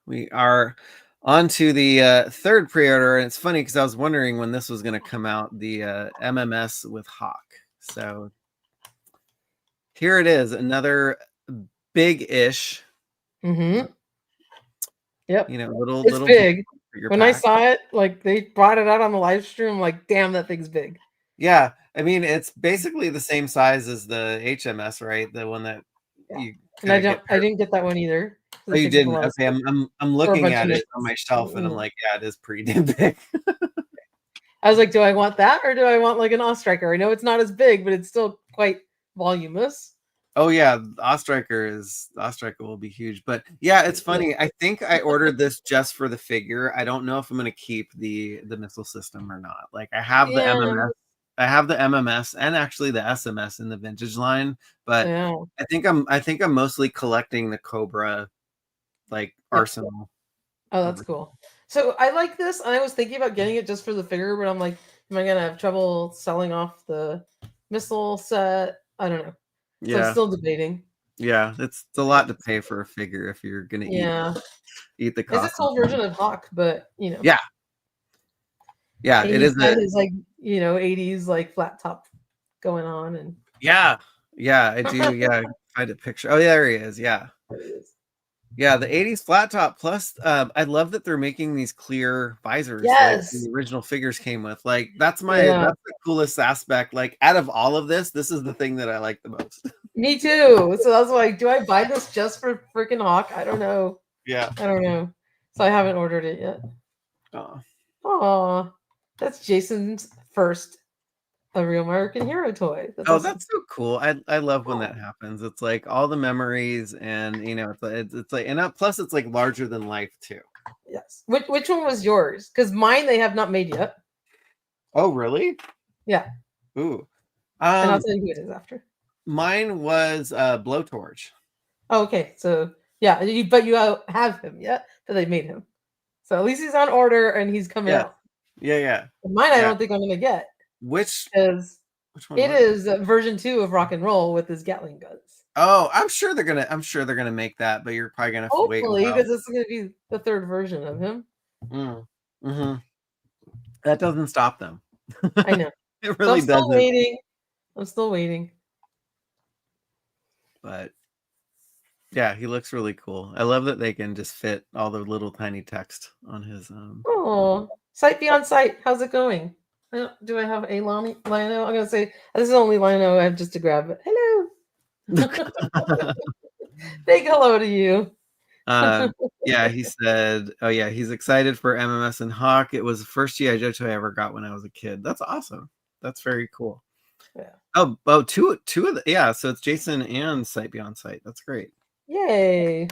we are on to the third pre-order, and it's funny because I was wondering when this was going to come out, the MMS with Hawk. So here it is, another big-ish.
Yep.
Little
big. When pack. I saw it, like they brought it out on the live stream, like, damn, that thing's big.
Yeah, I mean, it's basically the same size as the HMS, right? The one that you.
And I didn't get that one either.
Oh, you didn't? Okay, I'm looking at it on my shelf, and I'm like, yeah, it is pretty damn big.
I was like, do I want that, or do I want like an Ostriker? I know it's not as big, but it's still quite voluminous.
Oh yeah, Ostriker will be huge. But yeah, it's funny. I think I ordered this just for the figure. I don't know if I'm going to keep the missile system or not. Like I have the MMS. I have the MMS and actually the SMS in the vintage line, but I think I'm mostly collecting the Cobra arsenal.
Oh, that's cool. So I like this. I was thinking about getting it just for the figure, but I'm like, am I gonna have trouble selling off the missile set? I don't know. So I'm still debating.
Yeah, it's a lot to pay for a figure if you're gonna eat the cost.
It's a cool version of Hawk, but
Yeah, it is.
His 80s flat top going on, and
yeah, I do. Yeah, find a picture. Oh, yeah, there he is. Yeah, yeah, the 80s flat top. Plus, I love that they're making these clear visors.
Yes,
the original figures came with. Like that's the coolest aspect. Like out of all of this is the thing that I like the most.
Me too. So that's like, do I buy this just for freaking Hawk? I don't know.
Yeah,
I don't know. So I haven't ordered it yet. Oh. That's Jason's first A Real American Hero toy. That's awesome.
That's so cool. I love when that happens. It's like all the memories, and it's like, and plus it's like larger than life too.
Yes. Which one was yours? Because mine they have not made yet.
Oh really?
Yeah.
Ooh.
And I'll tell you who it is after.
Mine was Blowtorch.
Oh, okay. So yeah, but you have him yet, but they made him. So at least he's on order and he's coming out.
Yeah.
Mine, I don't think I'm gonna get.
Which one?
It is version 2 of Rock and Roll with his Gatling guns.
Oh, I'm sure they're gonna make that, but you're probably gonna have to wait.
Hopefully, because it's gonna be the third version of him.
That doesn't stop them.
I know.
It really doesn't.
I'm still waiting.
But yeah, he looks really cool. I love that they can just fit all the little tiny text on his.
Oh, Sight Beyond Sight. How's it going? Do I have a Lino? I'm gonna say this is the only Lino I have just to grab it. Hello. Big hello to you.
Yeah, he said, oh yeah, he's excited for MMS and Hawk. It was the first G.I. Joe toy I ever got when I was a kid. That's awesome. That's very cool.
Yeah.
Oh, two of the, so it's Jason and Sight Beyond Sight. That's great.
Yay.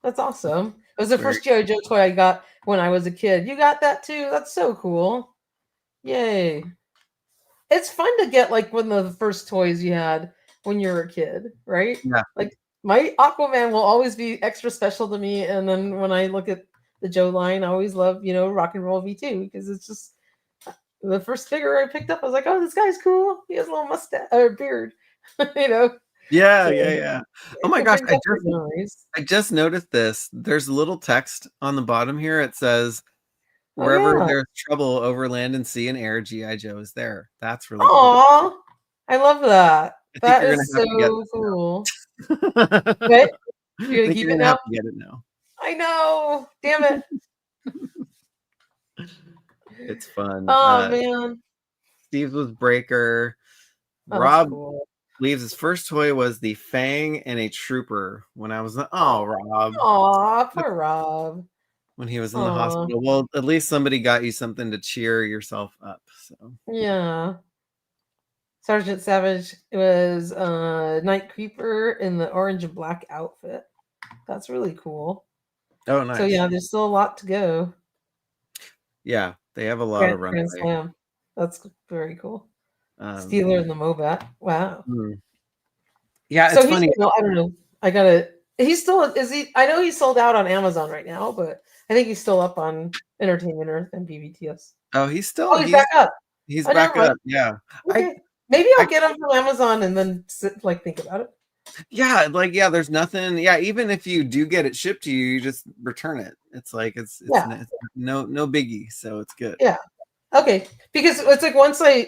That's awesome. It was the first G.I. Joe toy I got when I was a kid. You got that too? That's so cool. Yay. it's fun to get like one of the first toys you had when you were a kid, right?
Yeah.
Like my Aquaman will always be extra special to me. And then when I look at the Joe line, I always love, Rock and Roll V2 because it's just the first figure I picked up. I was like, oh, this guy's cool. He has a little mustache or beard,
Yeah,
So
yeah. Oh my
it
gosh,
brings up good memories.
I just noticed this. There's a little text on the bottom here. It says,
Oh
"Wherever
yeah.
there's trouble over land and sea and air, GI Joe is there." That's really cool.
Aw, I love that.
I think
That
you're gonna
is
have to get
so
this
cool.
now.
But you're
I
gonna
think
keep
you're
it
gonna have
now?
to get it now.
I know. Damn it.
It's fun.
Oh man.
Steve's was Breaker.
Oh, that's
Rob
cool.
believes his first toy was the Fang and a Trooper when I was Rob.
Aw, poor Rob.
When he was in the
Aw.
hospital. Well, at least somebody got you something to cheer yourself up. So
Yeah. Sergeant Savage was Night Creeper in the orange and black outfit. That's really cool.
oh nice.
So yeah, there's still a lot to go.
Yeah, they have a lot of
Grand
runway.
Slam. That's very cool.
Um,
Steeler and the Mobat. Wow.
Yeah,
So
it's
he's
funny.
still, I don't know. He's still, is he? I know he's sold out on Amazon right now, but I think he's still up on Entertainment Earth and BBTS.
Oh, he's
Back up.
he's
Oh,
back
never mind.
up. Yeah.
Okay. Maybe I'll
I
get him from Amazon and then think about it.
yeah, there's nothing. Yeah, even if you do get it shipped to you, you just return it. It's like it's no biggie, so it's good.
Yeah. Okay. Because it's like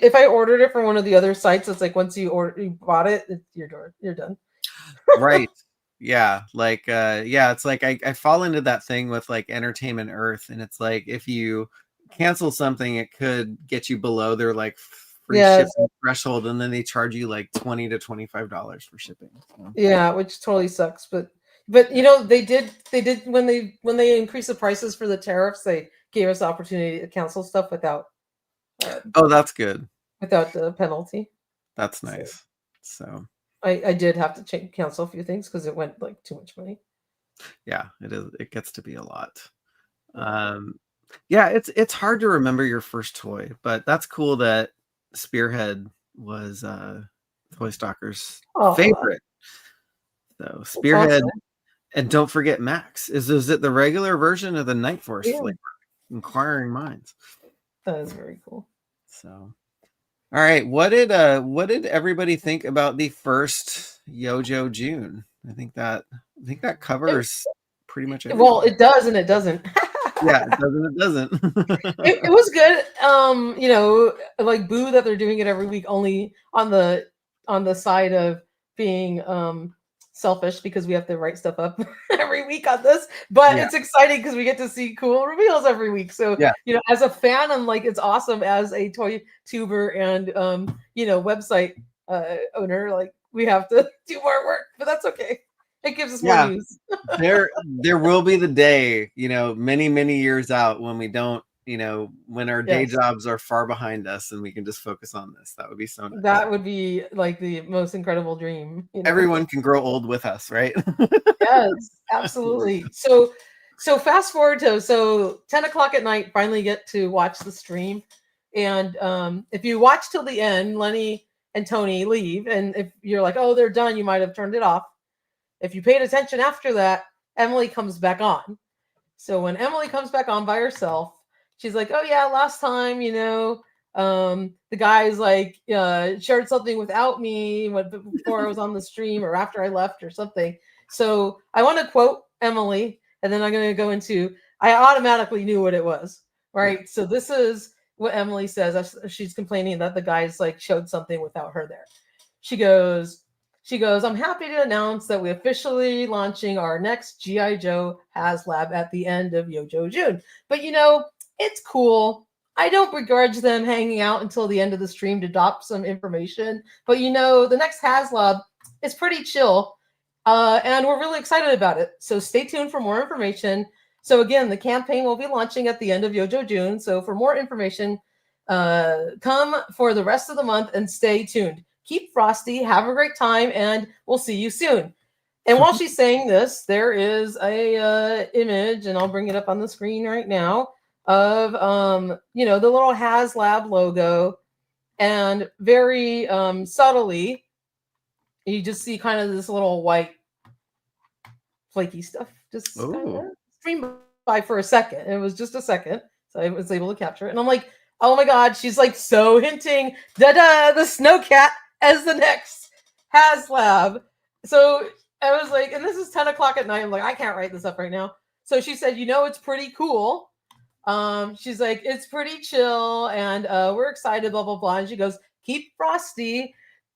if I ordered it from one of the other sites, it's like once you bought it, you're done.
Right. Yeah. It's like I fall into that thing with like Entertainment Earth, and it's like if you cancel something, it could get you below their like free shipping threshold, and then they charge you like $20 to $25 for shipping. So.
Yeah, which totally sucks. But they did when they increased the prices for the tariffs, they gave us the opportunity to cancel stuff without
oh, that's good.
Without the penalty.
That's nice. So
I did have to cancel a few things because it went like too much money.
Yeah, it is. It gets to be a lot. Yeah, it's hard to remember your first toy, but that's cool that Spearhead was Toy Stalker's favorite. So Spearhead, awesome. And don't forget Max. Is it the regular version of the Night Force flavor? Inquiring Minds.
That is very cool.
So, all right, what did everybody think about the first Yojo June? I think that covers pretty much everything.
Well, it does and it doesn't.
Yeah, it does and it doesn't.
it was good. Like boo that they're doing it every week, only on the side of being selfish because we have to write stuff up every week on this. But it's exciting because we get to see cool reveals every week. So as a fan, I'm like, it's awesome. As a toy tuber and website owner, like we have to do more work, but that's okay. It gives us more news. there will be the day, many years out when we don't, when our day jobs are far behind us and we can just focus on this. That would be so nice. That would be like the most incredible dream.
Everyone can grow old with us, right?
Yes, absolutely. So fast forward to 10 o'clock at night, finally get to watch the stream. And if you watch till the end, Lenny and Tony leave. And if you're like, oh, they're done, you might have turned it off. If you paid attention after that, Emily comes back on. So when Emily comes back on by herself, she's like, oh yeah, last time, the guys like shared something without me before I was on the stream or after I left or something. So I want to quote Emily, and then I'm going to go into, I automatically knew what it was, right? Yeah. So this is what Emily says. She's complaining that the guys like showed something without her there. She goes, I'm happy to announce that we're officially launching our next G.I. Joe HasLab at the end of Yojo June. But it's cool. I don't begrudge them hanging out until the end of the stream to drop some information. But the next HasLab is pretty chill. And we're really excited about it. So stay tuned for more information. So again, the campaign will be launching at the end of Yojo June. So for more information, come for the rest of the month and stay tuned. Keep frosty, have a great time, and we'll see you soon. And while she's saying this, there is a image, and I'll bring it up on the screen right now, of the little HasLab logo and very subtly, you just see kind of this little white flaky stuff just kind of stream by for a second. It was just a second, so I was able to capture it. And I'm like, oh my god, she's like so hinting, da-da, the Snow Cat as the next HasLab. So I was like, and this is 10 o'clock at night. I'm like, I can't write this up right now. So she said, it's pretty cool. She's like, it's pretty chill, and we're excited, blah, blah, blah. And she goes, keep frosty.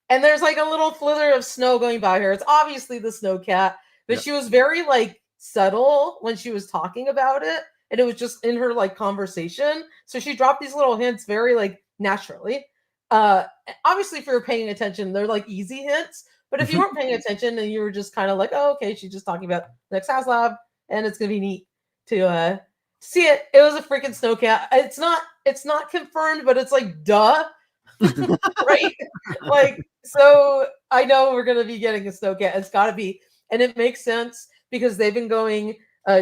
And there's like a little slither of snow going by her. It's obviously the Snow Cat, but she was very like subtle when she was talking about it. And it was just in her like conversation. So she dropped these little hints very like naturally. Obviously, if you're paying attention, they're like easy hints. But if you weren't paying attention and you were just kind of like, oh, okay, she's just talking about the next HasLab, and it's gonna be neat to see it. It was a freaking Snow Cat. It's not confirmed, but it's like duh. Right? Like, so I know we're gonna be getting a Snow Cat. It's gotta be, and it makes sense because they've been going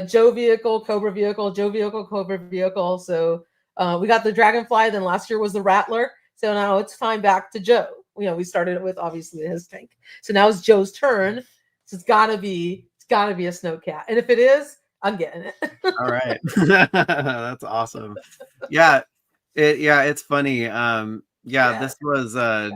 Joe vehicle, Cobra vehicle, Joe vehicle, Cobra vehicle. So we got the Dragonfly, then last year was the Rattler. So now it's time back to Joe. We started it with obviously his tank. So now it's Joe's turn. So it's gotta be a Snow Cat. And if it is, I'm getting it.
All right. That's awesome. Yeah. It's funny. This was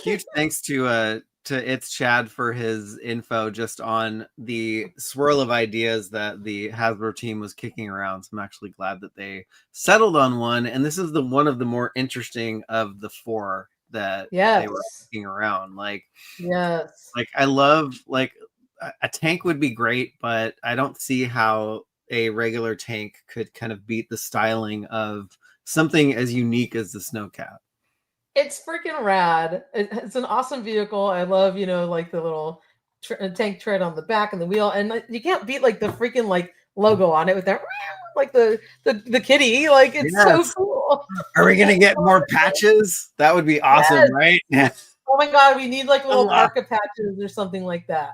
huge thanks to It's Chad for his info just on the swirl of ideas that the Hasbro team was kicking around. So I'm actually glad that they settled on one. And this is one of the more interesting of the four that they were kicking around. Like I love a tank would be great, but I don't see how a regular tank could kind of beat the styling of something as unique as the Snow Cat.
It's freaking rad. It's an awesome vehicle. I love, like the little tank tread on the back and the wheel. And you can't beat like the freaking like logo on it with that, like the kitty. Like it's so cool.
Are we gonna get more patches? That would be awesome, right?
Oh my god, we need like little Arca patches or something like that,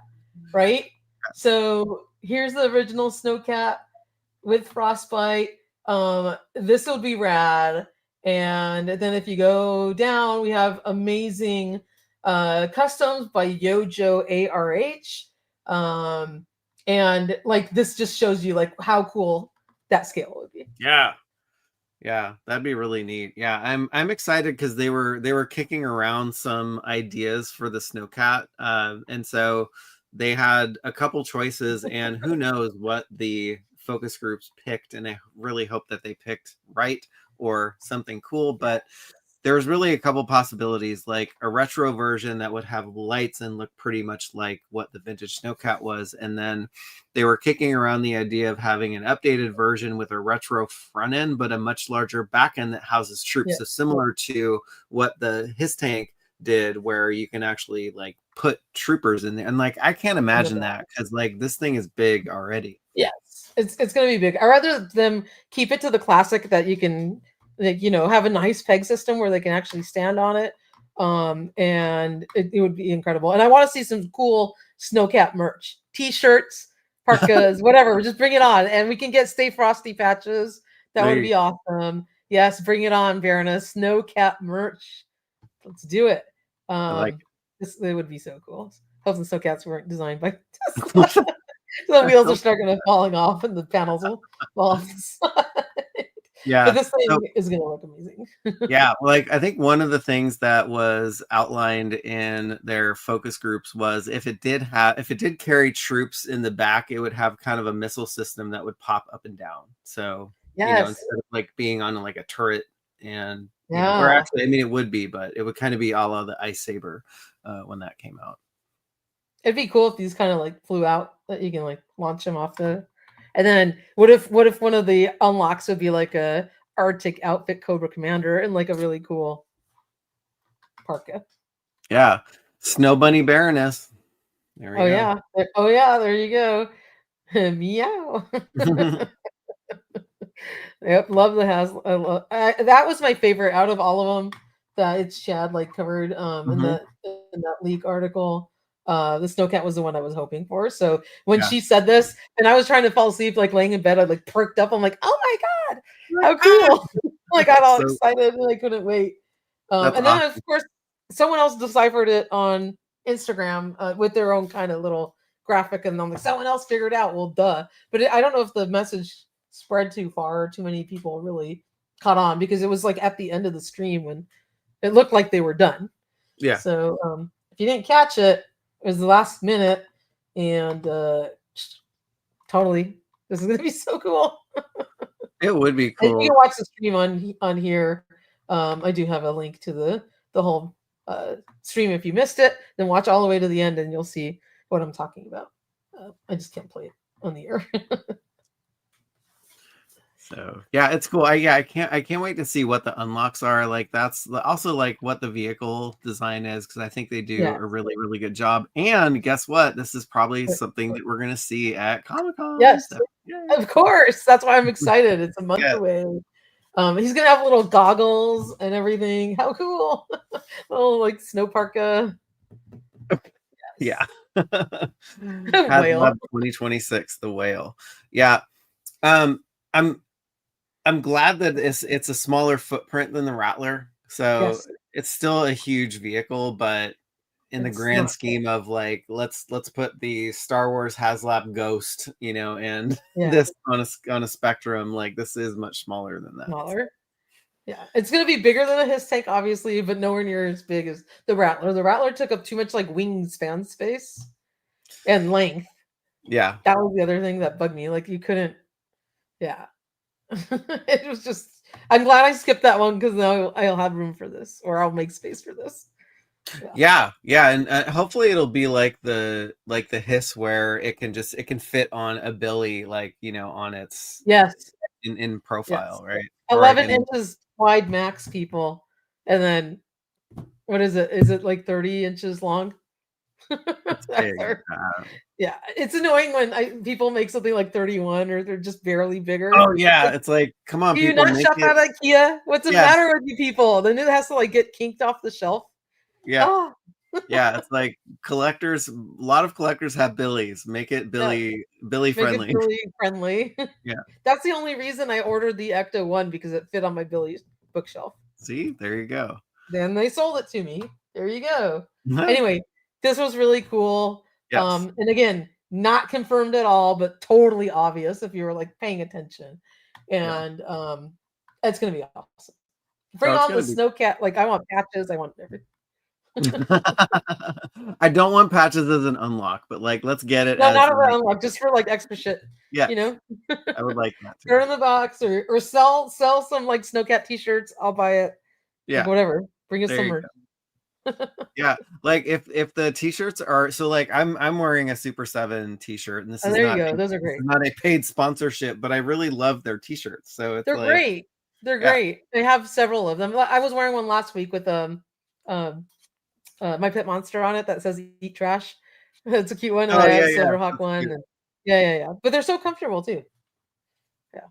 right? So here's the original Snow Cat with Frostbite. This would be rad. And then if you go down, we have amazing customs by Yojo ARH. And like this just shows you like how cool that scale would be.
Yeah, that'd be really neat. Yeah, I'm excited because they were kicking around some ideas for the Snow Cat. And so they had a couple choices, and who knows what the focus groups picked, and I really hope that they picked right or something cool. But there was really a couple possibilities, like a retro version that would have lights and look pretty much like what the vintage Snow Cat was. And then they were kicking around the idea of having an updated version with a retro front end, but a much larger back end that houses troops. So similar to what his tank did, where you can actually like put troopers in there. And like, I can't imagine that because like this thing is big already.
Yes, it's going to be big. I'd rather them keep it to the classic that you can, like, have a nice peg system where they can actually stand on it. And it would be incredible. And I want to see some cool Snow Cat merch, t-shirts, parkas, whatever. Just bring it on, and we can get Stay Frosty patches. That would be awesome. Yes, bring it on, Baroness. Snow Cat merch. Let's do it. It would be so cool. Hope the Snow Cats weren't designed by Tesla. The wheels are starting falling off, and the panels will fall off the side.
Yeah,
but this thing is going to look amazing.
Yeah, like I think one of the things that was outlined in their focus groups was if it did carry troops in the back, it would have kind of a missile system that would pop up and down. So instead of like being on like a turret, and or actually, I mean, it would be, but it would kind of be a la the Ice Saber when that came out.
It'd be cool if these kind of like flew out, that you can like launch them off the. And then what if one of the unlocks would be like a Arctic outfit Cobra Commander and like a really cool parka?
Yeah, Snow Bunny Baroness. There we go.
There you go. Meow. Yep, love the that was my favorite out of all of them that It's Chad like covered in that leak article. The Snow Cat was the one I was hoping for. So when she said this, and I was trying to fall asleep, like laying in bed, I like perked up. I'm like, oh my god, how cool! I got all
So
excited and I couldn't wait.
that's
And then
awesome.
of course someone else deciphered it on Instagram with their own kind of little graphic, and I'm like, someone else figured it out. Well, duh. But I don't know if the message spread too far or too many people really caught on, because it was like at the end of the stream when it looked like they were done.
Yeah.
So if you didn't catch it, it was the last minute, and totally, this is gonna be so cool.
It would be
And you
cool.
can watch the stream on here. I do have a link to the whole stream. If you missed it, then watch all the way to the end, and you'll see what I'm talking about. I just can't play it on the air.
So yeah, it's cool. I can't wait to see what the unlocks are. Like that's also like what the vehicle design is, because I think they do
Yeah.
a really, really good job. And guess what? This is probably something that we're gonna see at Comic-Con.
Yes,
So,
of course. That's why I'm excited. It's a month
yeah.
away. He's gonna have little goggles and everything. How cool! Little like snow parka.
Yeah.
Whale.
HasLab 2026, the whale. Yeah. I'm glad that it's a smaller footprint than the Rattler. So
Yes.
it's still a huge vehicle, but in the
It's
grand
not-
scheme of like let's put the Star Wars HasLab Ghost, and
Yeah.
this on a spectrum, like this is much smaller than that.
Smaller. Yeah, it's gonna be bigger than a his tank, obviously, but nowhere near as big as the Rattler. The Rattler took up too much like wingspan space and length.
Yeah.
That was the other thing that bugged me. Like you couldn't. Yeah, it was just. I'm glad I skipped that one, because now I'll have room for this, or I'll make space for this.
Yeah, and hopefully it'll be like the hiss, where it can fit on a Billy, like on its
Yes.
in profile,
Yes.
right?
11 inches wide max, people, and then what is it? Is it like 30 inches long?
That's
That's
big.
yeah, it's annoying when people make something like 31, or they're just barely bigger.
Oh yeah,
Like,
it's like, come on,
do you
people,
not
make
shop at
it.
IKEA? What's the
Yeah.
matter with you people? Then it has to like get kinked off the shelf.
Yeah.
Oh.
Yeah, it's like collectors. A lot of collectors have Billies. Make it Billy
Make
friendly.
it Billy friendly.
Yeah.
That's the only reason I ordered the Ecto one, because it fit on my Billy's bookshelf.
See, there you go.
Then they sold it to me. There you go. Anyway, this was really cool.
Yes.
And again, not confirmed at all, but totally obvious if you were like paying attention. And it's gonna be awesome. Bring on the Snow Cat. Like I want patches. I want everything.
I don't want patches as an unlock, but like let's get it.
No, not as an unlock, just for like extra shit.
Yeah,
I
would like that.
Throw it in the box, or sell some like Snow Cat t-shirts. I'll buy it.
Yeah,
like, whatever. Bring us some merch.
Yeah, like if the t-shirts are like I'm wearing a Super 7 t-shirt, and this is
there
not
you go. Those are great.
Not a paid sponsorship, but I really love their t-shirts. So it's
they're
like,
great. They're great. They have several of them. I was wearing one last week with My Pet Monster on it that says "Eat Trash." It's a cute one.
Oh,
I have
yeah,
Silverhawk one. And, yeah. But they're so comfortable too. Yeah.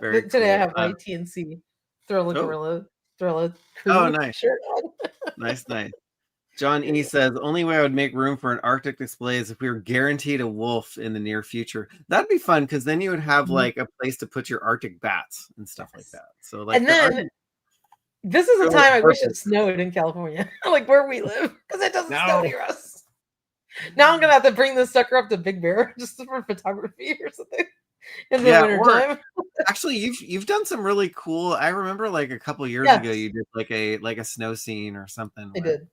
Very
today
cool.
I have my TNC Thrilla
Oh, nice.
shirt on.
nice. John E says, only way I would make room for an Arctic display is if we were guaranteed a wolf in the near future. That'd be fun, because then you would have like a place to put your Arctic bats and stuff like that. So like,
and then this is a time I wish it snowed in California, like where we live, because it doesn't snow near us. Now I'm gonna have to bring this sucker up to Big Bear just for photography or something in the winter time.
Actually, you've done some really cool. I remember like a couple years ago, you did like a snow scene or something.
I did.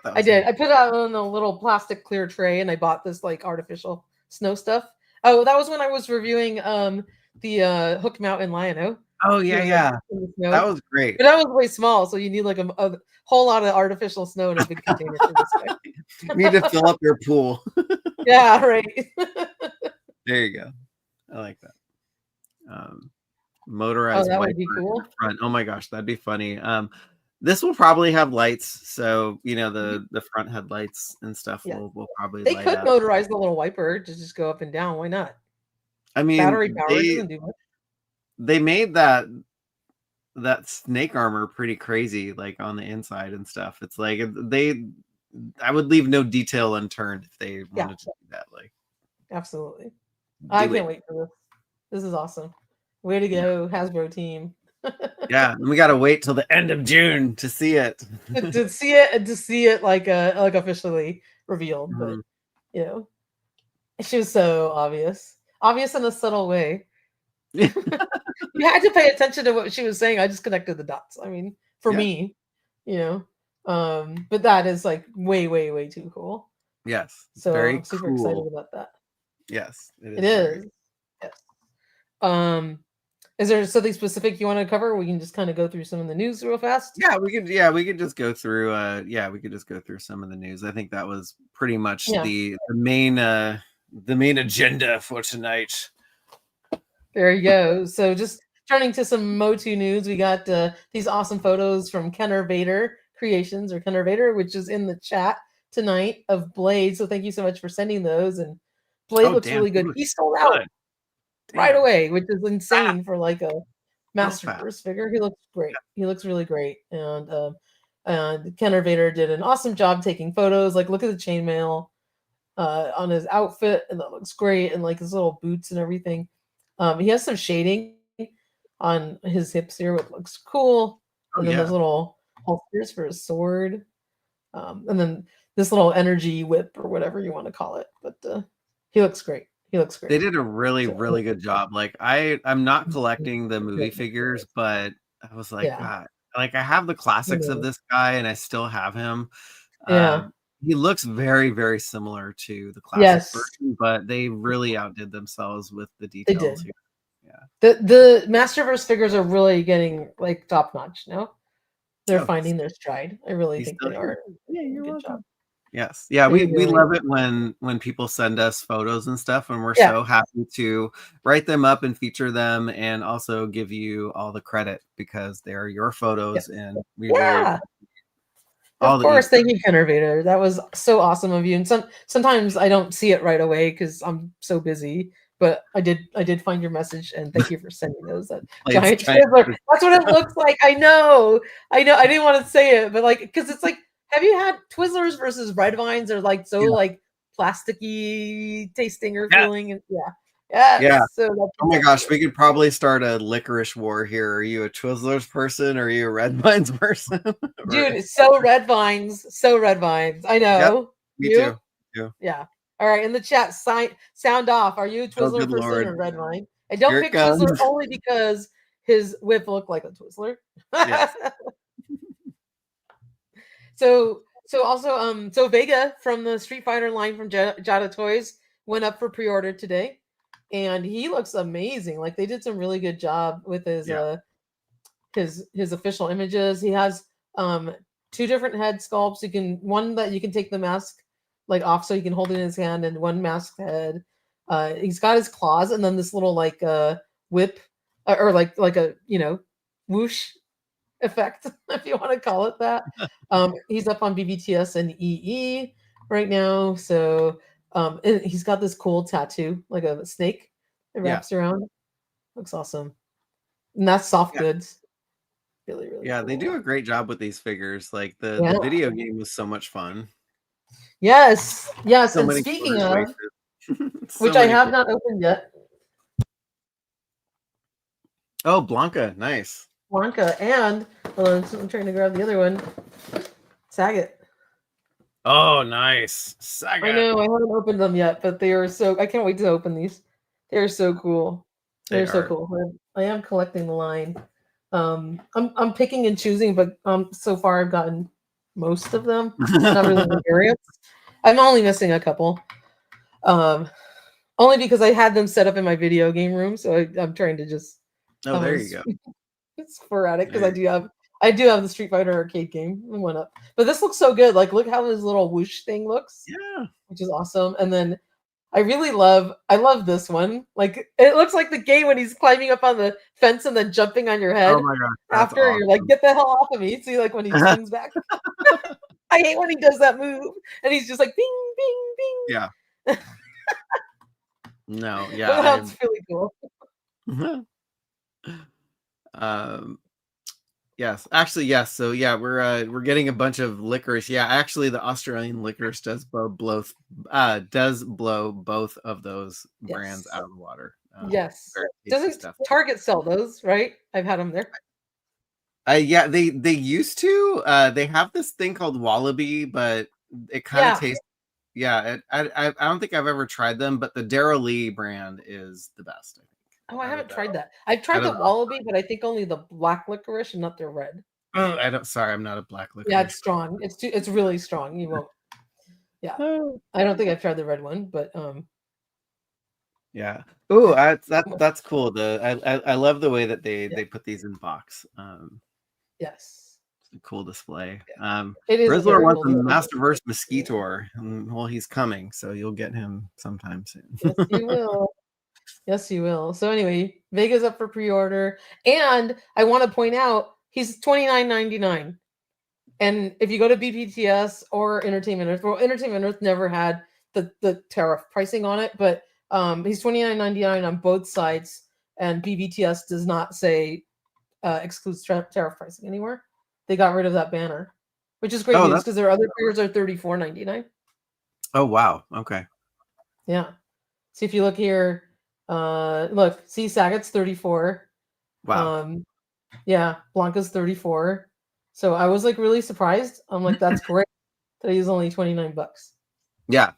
I
did. I put it out on a little plastic clear tray, and I bought this like artificial snow stuff. Oh, that was when I was reviewing the Hook Mountain Lion-O.
Oh yeah. That was great.
But that was way small, so you need like a whole lot of artificial snow in a big container for this guy.
You need to fill up your pool.
Yeah, right.
There you go. I like that. Motorized
that would be cool.
Front. Oh my gosh, that'd be funny. This will probably have lights, so the front headlights and stuff will probably.
They could motorize the little wiper to just go up and down. Why not?
I mean,
battery power doesn't do much.
They made that snake armor pretty crazy, like on the inside and stuff. It's like I would leave no detail unturned if they wanted to do that. Like,
absolutely. I can't wait for this. This is awesome. Way to go, Hasbro team.
Yeah, and we gotta wait till the end of June to see it.
to see it and to see it like officially revealed. But
Mhm.
you know, she was so obvious in a subtle way. You had to pay attention to what she was saying. I just connected the dots. I mean, for
Yeah.
me, you know, but that is like way too cool.
Yes,
So
very
I'm super excited
cool.
about that.
Yes, it
It
is very.
is. Yes. Is there something specific you want to cover? We can just kind of go through some of the news real fast.
Yeah, we could just go through we could just go through some of the news. I think that was pretty much
Yeah.
the main agenda for tonight.
There you go. So just turning to some Motu news, we got these awesome photos from Kenner Vader Creations or Kenner Vader, which is in the chat tonight of Blade. So thank you so much for sending those. And Blade looks
Damn,
really good.
looks
He sold out
good.
right
Damn.
away, which is insane for like a
Fast.
Masterverse figure. He looks great. He looks really great. And Kenner Vader did an awesome job taking photos. Like look at the chainmail on his outfit, and that looks great. And like his little boots and everything. He has some shading on his hips here, which looks cool.
Oh,
And then
yeah.
those little holsters for his sword. And then this little energy whip or whatever you want to call it. But he looks great. He looks great.
They did a really good job. Like I'm not collecting the movie
Yeah.
figures, but I was like,
Yeah.
God, like I have the classics of this guy and I still have him.
Yeah.
He looks very similar to the classic
Yes.
version, but they really outdid themselves with the
They
details
did.
here.
Yeah. The Masterverse figures are really getting like top notch now. They're finding their stride. I really think they are.
Yeah, you're
Good
welcome.
job.
Yes. Yeah,
They
we
really
love it when people send us photos and stuff, and we're
Yeah.
so happy to write them up and feature them and also give you all the credit because they are your photos and we really
Yeah.
all
Of
that you
course, thank you, Kenner Vader. That was so awesome of you. And sometimes I don't see it right away because I'm so busy. But I did find your message and thank you for sending those. That giant Twizzler. That's what it looks like. I know. I didn't want to say it, but like because it's like, have you had Twizzlers versus Red Vines? Are like so like plasticky tasting or feeling? And
Yeah.
So
Oh my gosh, we could probably start a licorice war here. Are you a Twizzlers person or are you a Red Vines person?
Dude, it's so Red Vines. So Red Vines. I know.
Me too.
Yeah. All right. In the chat, sound off. Are you a Twizzler person
Lord.
or Red Vine? And don't
Here
pick
it comes.
Twizzler only because his whip looked like a Twizzler.
Yes.
So also Vega from the Street Fighter line from Jada Toys went up for pre-order today, and he looks amazing. Like they did some really good job with his his official images. He has two different head sculpts. One that you can take the mask like off so you can hold it in his hand, and one masked head. He's got his claws and then this little like whip or like a whoosh effect, if you want to call it that. He's up on BBTS and EE right now. So and he's got this cool tattoo, like a snake that wraps around. Looks awesome. And that's soft goods. Really
cool. They do a great job with these figures. Like the video game was so much fun.
Yes.
So
and speaking of
which
I have not opened yet.
Oh, Blanca, nice.
Blanca, and I'm trying to grab the other one. Saget.
Oh, nice. Saget.
I know I haven't opened them yet, but they are so. I can't wait to open these. They are so cool. They're so cool. I am collecting the line. I'm picking and choosing, but so far I've gotten most of them. Not really the variants. I'm only missing a couple. Only because I had them set up in my video game room, so I'm trying to just.
Oh, there you go.
It's sporadic because I do have the Street Fighter arcade game one up, but this looks so good. Like, look how his little whoosh thing looks.
Yeah,
which is awesome. And then I love this one. Like, it looks like the game when he's climbing up on the fence and then jumping on your head.
Oh my god!
After awesome. You're like, get the hell off of me. See, like when he swings back. I hate when he does that move, and he's just like bing, bing, bing.
Yeah. No, yeah,
that's really cool.
Yes, actually, yes. So yeah, we're getting a bunch of licorice. Yeah, actually, the Australian licorice does blow both of those brands out of the water.
Yes. Doesn't Target sell those? Right? I've had them there.
Yeah, they used to. They have this thing called Wallaby, but it kind of tastes. Yeah, I don't think I've ever tried them, but the Darrell Lee brand is the best. I think.
Oh, I haven't tried that. I've tried the Wallaby, but I think only the black licorice and not the red.
Oh, I don't. Sorry, I'm not a black licorice.
Yeah, it's strong. It's really strong. You won't. Yeah, I don't think I've tried the red one, but
yeah. Oh, that's cool. I love the way that they put these in box.
Yes,
it's a cool display.
It is.
Rizzler wants a Masterverse Mosquitor. Well, he's coming, so you'll get him sometime soon.
Yes, you will. Yes, you will. So anyway, Vega's up for pre-order, and I want to point out he's $29.99. And if you go to BPTS or Entertainment Earth, well, Entertainment Earth never had the tariff pricing on it, but he's $29.99 on both sites, and BBTS does not say excludes tariff pricing anymore. They got rid of that banner, which is great news because their other figures are $34.99.
Oh wow! Okay.
Yeah. See if you look here. Look, see Sagat's 34.
Wow.
Yeah, Blanca's 34. So I was like really surprised. I'm like, that's great that he's only $29.
Yeah,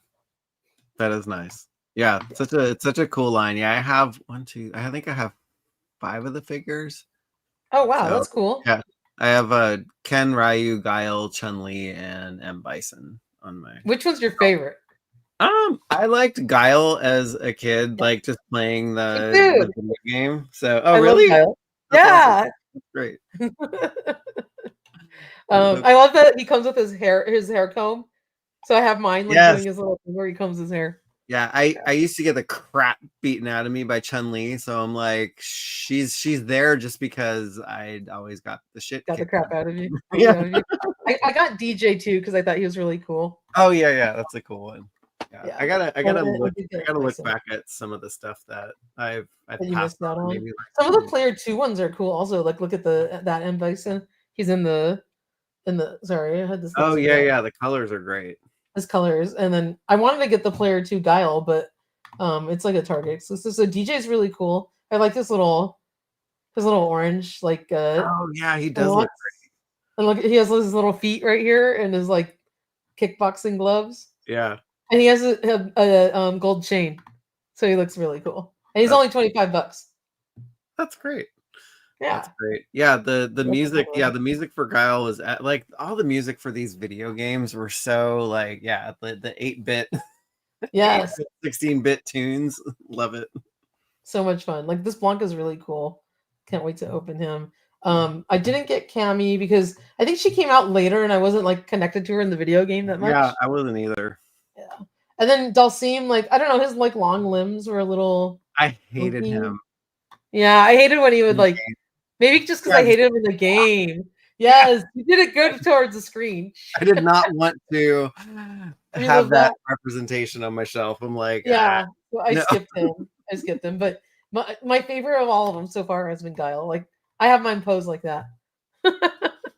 that is nice. Yeah, it's such a cool line. Yeah, I have I think I have 5 of the figures.
Oh wow, that's cool.
Yeah, I have Ken, Ryu, Guile, Chun-Li, and M. Bison on my.
Which one's your favorite?
I liked Guile as a kid, like just playing the video game. So, really?
Yeah,
awesome. That's great.
I love that he comes with his hair comb. So I have mine like doing his little thing where he combs his hair.
Yeah, I used to get the crap beaten out of me by Chun-Li, so I'm like, she's there just because I'd always got the shit.
Got the crap out of you.
Yeah.
I got DJ too because I thought he was really cool.
Oh yeah, that's a cool one. Yeah. I gotta look back at some of the stuff that I've
missed out on. Maybe some of the player 2 ones are cool. Also, like look at that M Bison. He's in the sorry, I had this.
Oh yeah, the colors are great.
His colors, and then I wanted to get the player 2 Guile, but it's like a Target. So DJ is really cool. I like his little orange like.
Oh yeah, he does look great.
And look, he has his little feet right here and his like kickboxing gloves.
Yeah.
And he has a gold chain, so he looks really cool. And he's only $25.
That's great.
Yeah,
that's great. Yeah, the music. Cool. Yeah, the music for Guile was like all the music for these video games were so like the 8-bit, 16-bit tunes. Love it.
So much fun. Like this Blanca is really cool. Can't wait to open him. I didn't get Cammy because I think she came out later, and I wasn't like connected to her in the video game that much.
Yeah, I wasn't either.
Yeah, and then Dalsim, like I don't know, his like long limbs were a little.
I hated him.
Yeah, I hated when he would like. Maybe just because I hated him in the game. Yes, you did it good towards the screen.
I did not want to have that representation on my shelf. I'm like,
so I skipped him. But my favorite of all of them so far has been Guile. Like I have mine posed like that.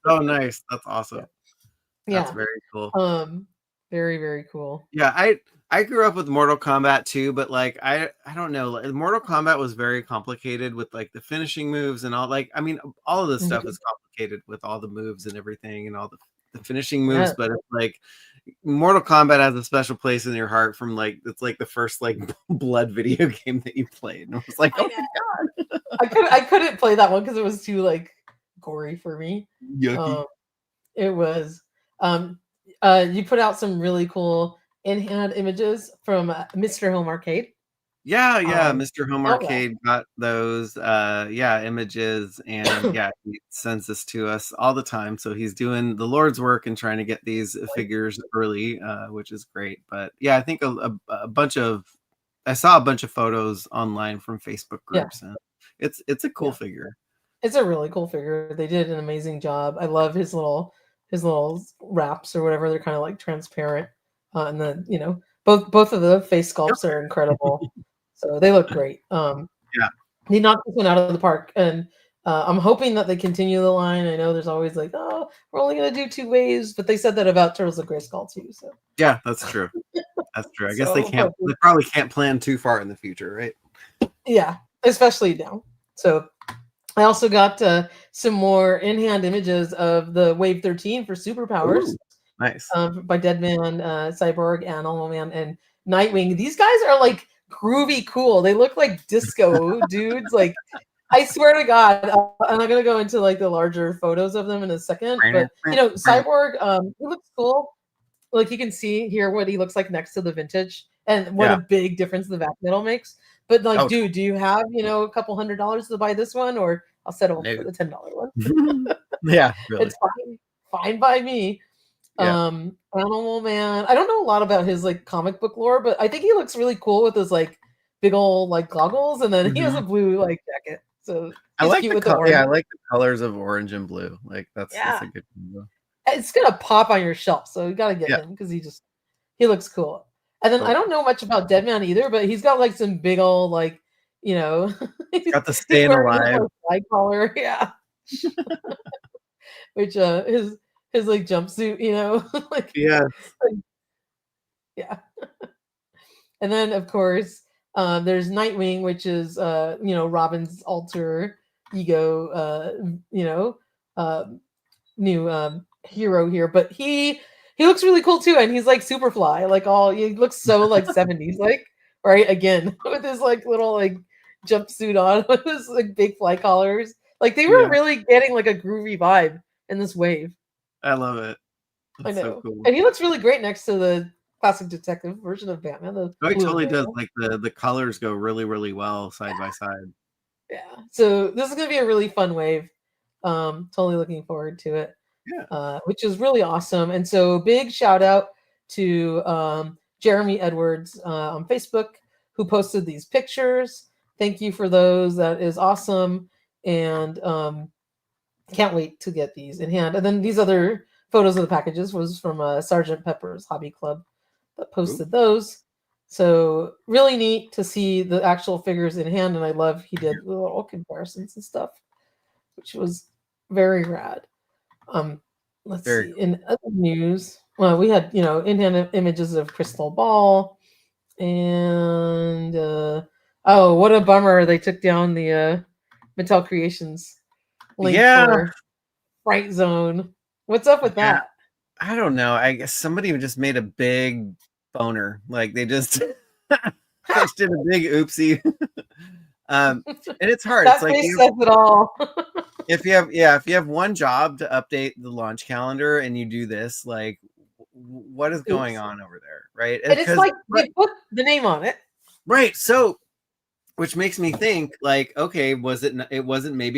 Oh, nice. That's awesome. That's very cool.
Very, very cool.
Yeah, I grew up with Mortal Kombat too, but like I don't know. Mortal Kombat was very complicated with like the finishing moves and all. Like I mean, all of this stuff is complicated with all the moves and everything and all the finishing moves. But it's like Mortal Kombat has a special place in your heart from like it's like the first like blood video game that you played. And I was like, oh my
god, I couldn't play that one because it was too like gory for me.
Yucky.
It was. You put out some really cool in-hand images from Mr. Home Arcade.
Yeah, Mr. Home Arcade got those images, and he sends this to us all the time. So he's doing the Lord's work and trying to get these figures early, which is great. But yeah, I think I saw a bunch of photos online from Facebook groups, and it's a cool figure.
It's a really cool figure. They did an amazing job. I love his little wraps or whatever. They're kind of like transparent. And then both of the face sculpts are incredible, so they look great. He knocked this one out of the park, and I'm hoping that they continue the line. I know there's always like, oh, we're only gonna do 2 waves, but they said that about Turtles of Grayskull too. So
yeah, that's true. That's true. I guess they probably can't plan too far in the future, right?
Yeah, especially now. So I also got some more in-hand images of the Wave 13 for Superpowers.
Ooh, nice.
By Deadman, Cyborg, Animal Man, and Nightwing. These guys are like groovy cool. They look like disco dudes. Like, I swear to God, I'm not gonna go into like the larger photos of them in a second, but Cyborg, he looks cool. Like, you can see here what he looks like next to the vintage, and what a big difference the back metal makes. But like, dude, do you have a couple $100 to buy this one, or I'll settle for the $10 one?
Yeah, really.
It's fine by me. Animal Man. I don't know a lot about his like comic book lore, but I think he looks really cool with his like big old like goggles, and then he has a blue like jacket. So
I like
cute
the
with the orange.
I like the colors of orange and blue. Like that's a good combo.
It's gonna pop on your shelf, so you gotta get him because he looks cool. And then I don't know much about Deadman either, but he's got like some big old like he's
got the staying alive
flag collar, which his like jumpsuit, like and then of course there's Nightwing, which is Robin's alter ego new hero here, but he looks really cool too, and he's like Superfly, like he looks so like 70s, like right again with his like little like jumpsuit on with his like big fly collars. Like they were really getting like a groovy vibe in this wave.
I love it.
That's I know, so cool. And he looks really great next to the classic detective version of Batman.
He totally does. Like the colors go really, really well side by side.
Yeah. So this is gonna be a really fun wave. Totally looking forward to it. Which is really awesome. And so big shout out to Jeremy Edwards on Facebook, who posted these pictures. Thank you for those. That is awesome. And can't wait to get these in hand. And then these other photos of the packages was from Sergeant Pepper's Hobby Club that posted those. So really neat to see the actual figures in hand. And I love he did little comparisons and stuff, which was very rad. Let's see. In other news, well, we had in-hand images of Crystal Ball, and oh, what a bummer they took down the Mattel Creations link for Fright Zone. What's up with that?
I don't know. I guess somebody just made a big boner. Like they just did a big oopsie. And it's hard.
That
it's like
face says it all.
if you have one job to update the launch calendar and you do this, like what is going on over there, right?
And it's like they put the name on it,
right? So, which makes me think, like, okay, maybe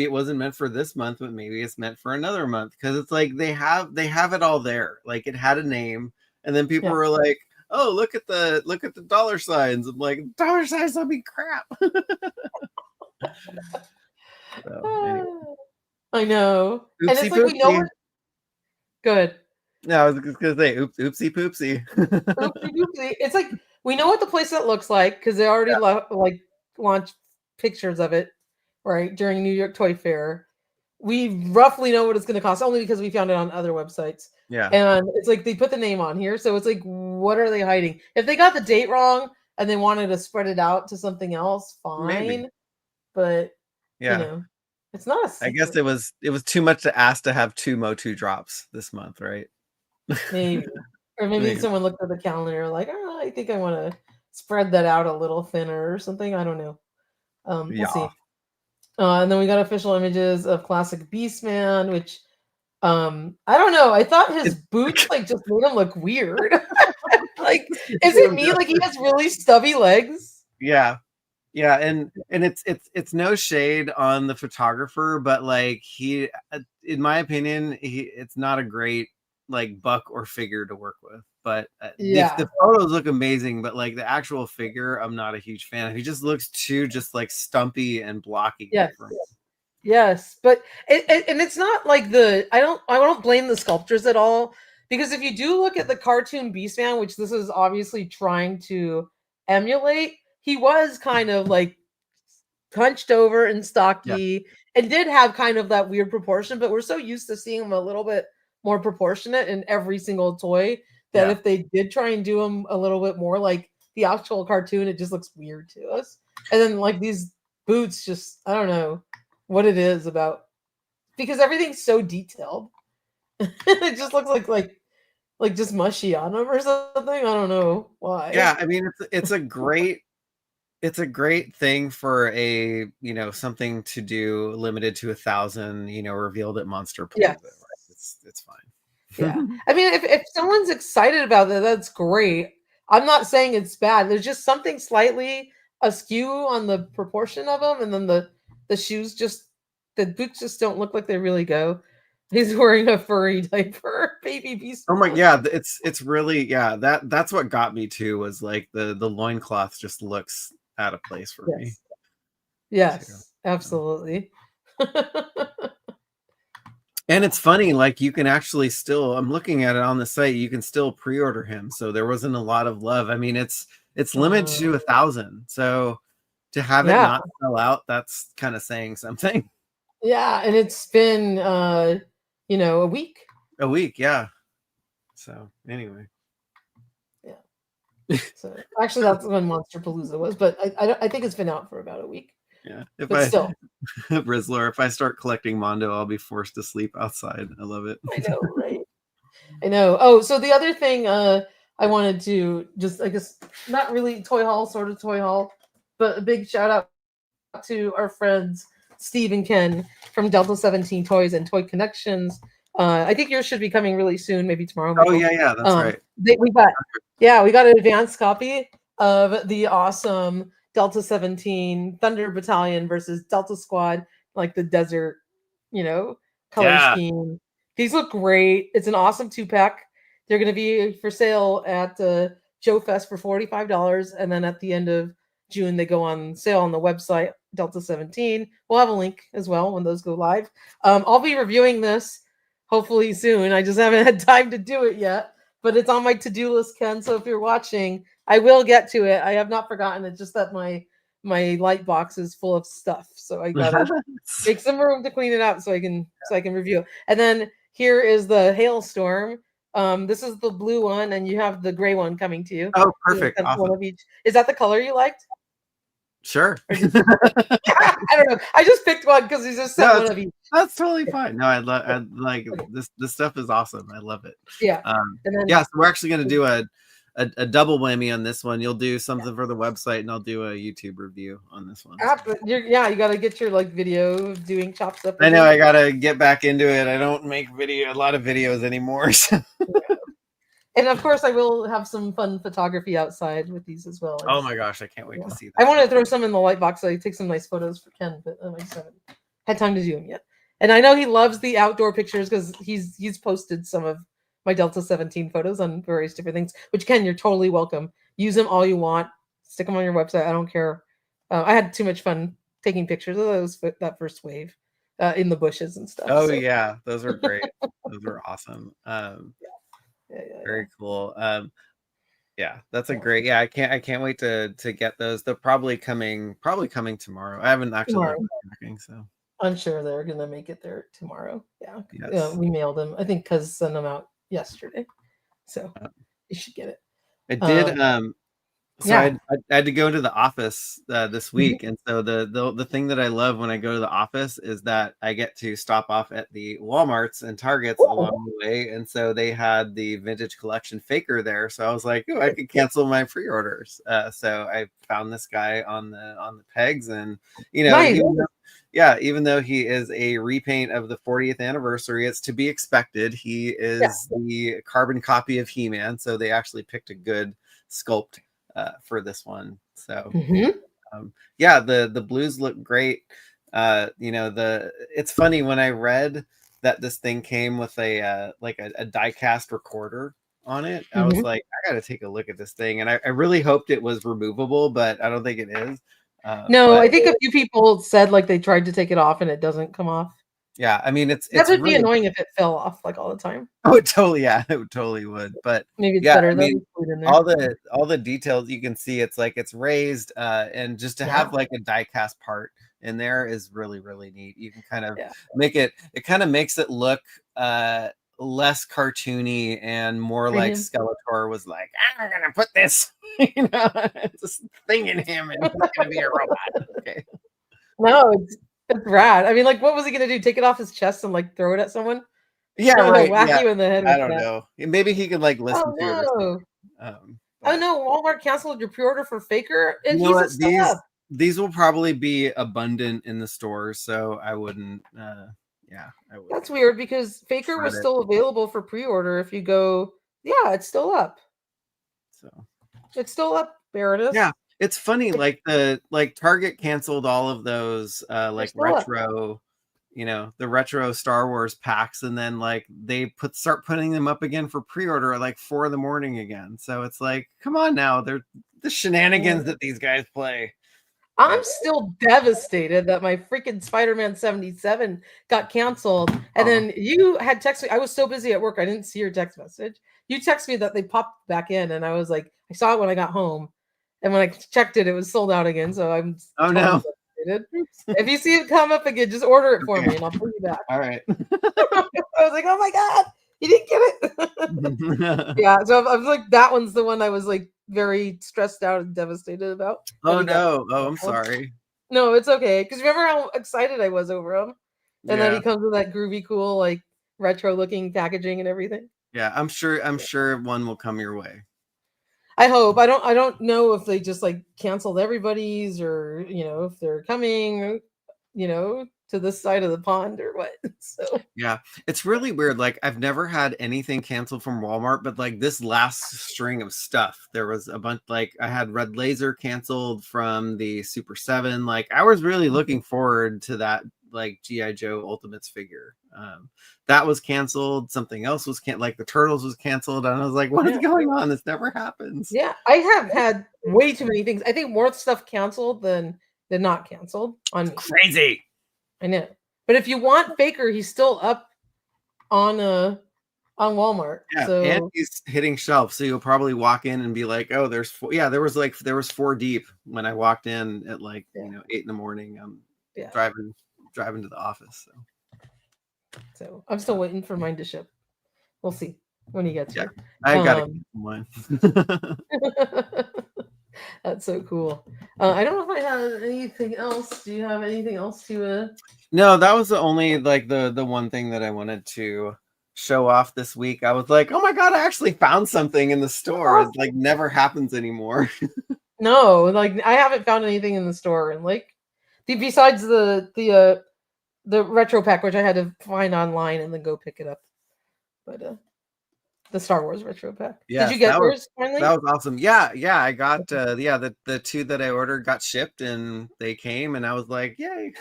it wasn't meant for this month, but maybe it's meant for another month, because it's like they have it all there. Like it had a name, and then people were like, oh, look at the dollar signs. I'm like, dollar signs don't mean crap. So, anyway.
I know.
Oopsie,
and it's like we know we're good.
No, I was just gonna say oopsie poopsie.
Oopsie poopsie. It's like we know what the playset looks like because they already launched pictures of it, right, during New York Toy Fair. We roughly know what it's going to cost, only because we found it on other websites.
Yeah.
And it's like they put the name on here, so it's like, what are they hiding? If they got the date wrong and they wanted to spread it out to something else, fine. Maybe. But it's not a secret.
I guess it was too much to ask to have 2 Motu drops this month, right?
Maybe. Or maybe someone looked at the calendar like, I think I want to spread that out a little thinner or something. I don't know. We'll see. And then we got official images of classic Beastman, which I don't know. I thought his boots like just made him look weird. Like, is it me? Like he has really stubby legs.
Yeah. Yeah, and it's no shade on the photographer, but like he, in my opinion, it's not a great like buck or figure to work with. But the photos look amazing, but like the actual figure, I'm not a huge fan. He just looks too just like stumpy and blocky.
Yes, but and it's not like I don't blame the sculptors at all, because if you do look at the cartoon Beastman, which this is obviously trying to emulate, he was kind of like hunched over and stocky and did have kind of that weird proportion, but we're so used to seeing him a little bit more proportionate in every single toy that if they did try and do him a little bit more like the actual cartoon, it just looks weird to us. And then like these boots just, I don't know. what it is about, because everything's so detailed. It just looks like just mushy on them or something. I don't know why.
Yeah, I mean it's a great thing for a something to do limited to 1,000 revealed at Monster Palooza.
Yes.
Right? It's fine.
Yeah. I mean, if someone's excited about that, that's great. I'm not saying it's bad. There's just something slightly askew on the proportion of them, and then the shoes the boots just don't look like they really go. He's wearing a furry diaper, baby beast.
Oh my, yeah, it's really, yeah, that's what got me too, was like the loincloth just looks out of place for me.
Yes,
too.
absolutely.
And it's funny, like you can actually still, I'm looking at it on the site, you can still pre-order him. So there wasn't a lot of love. I mean, it's limited to 1,000. So to have it not sell out, that's kind of saying something.
Yeah, and it's been a week.
A week, yeah. So anyway.
Yeah. So actually that's when Monster Palooza was, but I think it's been out for about a week.
Yeah.
Still.
Rizzler, if I start collecting Mondo, I'll be forced to sleep outside. I love it.
I know, right? I know. Oh, so the other thing I wanted to just, I guess, not really toy haul, sort of toy haul, but a big shout out to our friends Steve and Ken from Delta 17 Toys and Toy Connections. I think yours should be coming really soon, maybe tomorrow.
Michael. Oh yeah, that's right.
We got an advanced copy of the awesome Delta 17 Thunder Battalion versus Delta Squad, like the desert, color scheme. These look great. It's an awesome 2-pack. They're going to be for sale at Joe Fest for $45, and then at the end of June they go on sale on the website Delta 17. We'll have a link as well when those go live. I'll be reviewing this hopefully soon. I just haven't had time to do it yet, but it's on my to-do list, Ken. So if you're watching, I will get to it. I have not forgotten it. Just that my light box is full of stuff, so I gotta make some room to clean it out so I can review it. And then here is the Hailstorm. This is the blue one, and you have the gray one coming to you.
Oh, perfect. Awesome.
One of each. Is that the color you liked?
Sure.
I don't know. I just picked one because he's just one of each.
That's totally fine. No, I like this. This stuff is awesome. I love it.
Yeah.
So we're actually going to do a double whammy on this one. You'll do something for the website, and I'll do a YouTube review on this one.
You got to get your video of doing chops up.
I know. I got to get back into it. I don't make a lot of videos anymore. So.
Yeah. And of course, I will have some fun photography outside with these as well.
Oh my gosh, I can't wait to see that.
I want to throw some in the light box so I take some nice photos for Ken, but I just haven't had time to do them yet. And I know he loves the outdoor pictures because he's posted some of my Delta 17 photos on various different things, which, Ken, you're totally welcome. Use them all you want. Stick them on your website. I don't care. I had too much fun taking pictures of that first wave in the bushes and stuff.
Oh, yeah. Those are great. Those are awesome. Very cool. Yeah, that's a great. Yeah, I can't wait to get those. They're probably coming tomorrow. I haven't actually been checking, so
I'm sure they're gonna make it there tomorrow. Yeah.
Yes.
We mailed them. I think Cuz sent them out yesterday, so you should get it.
I did. I had to go to the office this week, and so the thing that I love when I go to the office is that I get to stop off at the Walmarts and Targets along the way, and so they had the vintage collection faker there. So I was like, oh, I could cancel my pre-orders. So I found this guy on the pegs, and
nice.
Even though he is a repaint of the 40th anniversary, it's to be expected. He is the carbon copy of He-Man, so they actually picked a good sculpt for this one. So the blues look great. It's funny when I read that this thing came with a die cast recorder on it. I was like, I gotta take a look at this thing, and I really hoped it was removable, but I don't think it is.
No, I think a few people said they tried to take it off and it doesn't come off.
Yeah, I mean that
would be annoying if it fell off all the time.
Oh, it totally would. But
maybe it's better than
all the details you can see. It's it's raised, and just to have a die cast part in there is really, really neat. You can kind of make it. It kind of makes it look less cartoony and more like Skeletor was like, I'm gonna put this this thing in him, and he's gonna be a robot. Okay.
No, That's rad. I mean, like, what was he gonna do? Take it off his chest and like throw it at someone?
Yeah,
I'm gonna
right.
whack
Yeah.
you in the head
I
with
don't
that.
know. Maybe he could like listen
Oh
to it or
no!
something.
Oh
But
no! Walmart canceled your pre-order for Faker, and
you know
he's
what?
still up.
These will probably be abundant in the stores, so I wouldn't. Yeah, I wouldn't
That's weird because Faker
fret
was
it.
still available for pre-order. If you go, yeah, it's still up.
So
It's still up, Baroness.
yeah, it's funny.
It-
Like Target canceled all of those
They're
like
still up.
retro, the retro Star Wars packs, and then like they start putting them up again for pre-order at like 4 a.m. again. So it's like, come on now, they're the shenanigans that these guys play.
I'm still devastated that my freaking Spider-Man 77 got canceled. And then you had text me. I was so busy at work, I didn't see your text message. You text me that they popped back in, and I was like, I saw it when I got home. And when I checked it, it was sold out again. So I'm
Oh no.
devastated. If you see it come up again, just order it for
Okay.
me and I'll bring you back.
All right.
I was like, oh my God, you didn't get it. Yeah. So I was like, that one's the one I was like very stressed out and devastated about.
Oh no. Oh, I'm sorry.
No, it's okay. Because remember how excited I was over him? And then he comes with that groovy, cool, like retro looking packaging and everything.
Yeah, I'm sure one will come your way.
I hope. I don't know if they just like canceled everybody's or if they're coming, to this side of the pond or what. So
yeah, it's really weird. Like I've never had anything canceled from Walmart, but like this last string of stuff, there was a bunch. Like I had Red Laser canceled from the Super 7. Like I was really looking forward to that, like G.I. Joe Ultimates figure. That was canceled. Something else was like the Turtles was canceled, and I was like, what is going on? This never happens.
Yeah, I have had way too many things. I think more stuff canceled than not canceled on me.
Crazy.
I know. But if you want Faker, he's still up on Walmart.
Yeah,
so
and he's hitting shelves, so you'll probably walk in and be like, "Oh, there's 4." Yeah, there was 4 deep when I walked in at like 8 a.m. Driving to the office.
So I'm still waiting for mine to ship. We'll see when he gets here.
I gotta get one.
That's so cool. I don't know if I have anything else. Do you have anything else to?
No, that was the only like the one thing that I wanted to show off this week. I was like, oh my God, I actually found something in the store. It like never happens anymore.
No, like I haven't found anything in the store, and like besides the retro pack, which I had to find online and then go pick it up. But the Star Wars retro pack.
Yeah,
did you get yours finally?
That was awesome. Yeah, I got the 2 that I ordered got shipped and they came, and I was like, yay.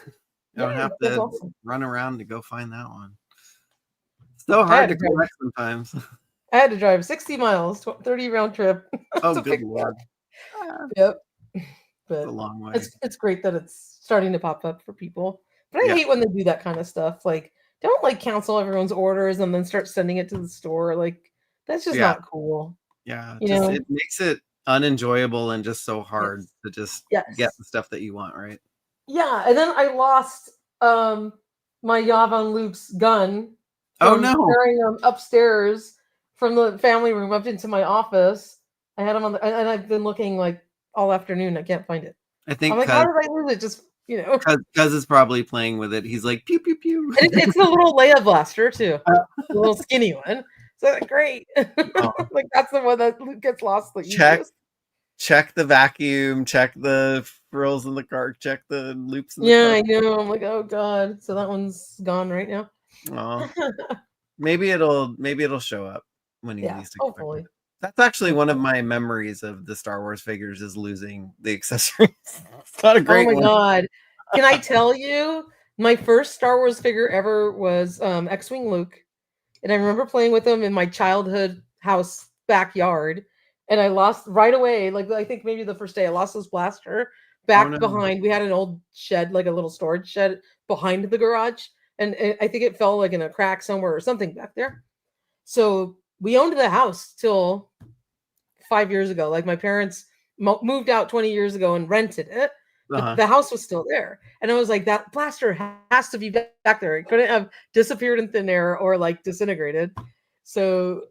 I don't have to run around to go find that one. It's so hard to collect sometimes.
I had to drive 60 miles, 30 round trip.
Oh, good Lord.
Yep. But
it's a long way.
It's great that it's starting to pop up for people. But I hate when they do that kind of stuff. Like, don't like cancel everyone's orders and then start sending it to the store. Like, that's just not cool.
Yeah, it makes it unenjoyable and just so hard to just get the stuff that you want, right?
Yeah, and then I lost my Yavon Luke's gun.
Oh no!
Carrying them upstairs from the family room up into my office. I had them on, and I've been looking like all afternoon. I can't find it.
I think
I'm like, how did I lose it? Just
because it's probably playing with it. He's like pew pew pew.
It's the little Leia blaster too, the little skinny one. So great. Like that's the one that gets lost.
Check the vacuum. Check the frills in the car. Check the loops. In the
car. I know. I'm like, oh God. So that one's gone right now.
Oh, maybe it'll show up when he needs to.
Hopefully.
That's actually one of my memories of the Star Wars figures is losing the accessories. It's not a great one.
Oh my God. Can I tell you, my first Star Wars figure ever was X-Wing Luke. And I remember playing with him in my childhood house backyard. And I lost right away. Like, I think maybe the first day I lost this blaster back behind. We had an old shed, like a little storage shed behind the garage. And I think it fell like in a crack somewhere or something back there. So we owned the house till 5 years ago. Like my parents moved out 20 years ago and rented it. But the house was still there. And I was like, that blaster has to be back there. It couldn't have disappeared in thin air or like disintegrated. So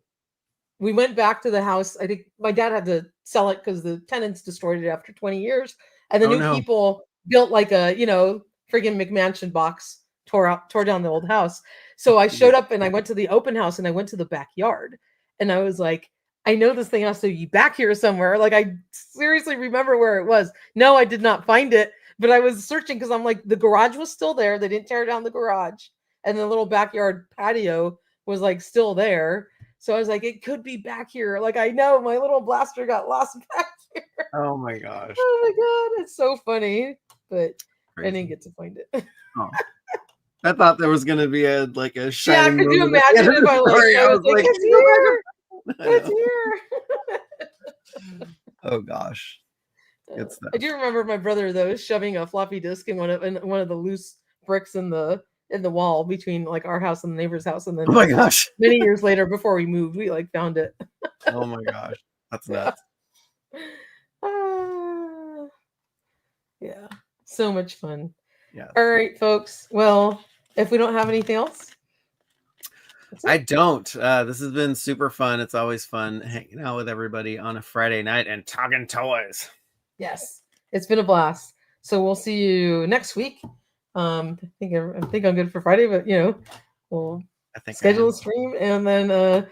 we went back to the house. I think my dad had to sell it because the tenants destroyed it after 20 years. And the new people built like a, friggin' McMansion box tore down the old house. So I showed up and I went to the open house and I went to the backyard and I was like, I know this thing has to be back here somewhere. Like I seriously remember where it was. No, I did not find it, but I was searching because I'm like, the garage was still there. They didn't tear down the garage, and the little backyard patio was like still there. So I was like, it could be back here. Like I know my little blaster got lost back here.
Oh my gosh.
Oh my god, it's so funny. But I didn't get to find it.
Oh. I thought there was gonna be a
Yeah,
shining.
could you
moment at the
imagine
end of
if
the
I
story.
I was like, it's here.
I
It's
know.
here.
Oh gosh. Good stuff.
I do remember my brother though shoving a floppy disk in one of the loose bricks in the wall between like our house and the neighbor's house, and then
Oh my gosh.
many years later, before we moved, we like found it.
Oh my gosh. That's nuts.
Yeah, so much fun.
Yeah.
All right, folks. Well, if we don't have anything else, that's it.
I don't. This has been super fun. It's always fun hanging out with everybody on a Friday night and talking toys.
Yes, it's been a blast. So we'll see you next week. I think I'm good for Friday, but we'll
I think
schedule a stream and then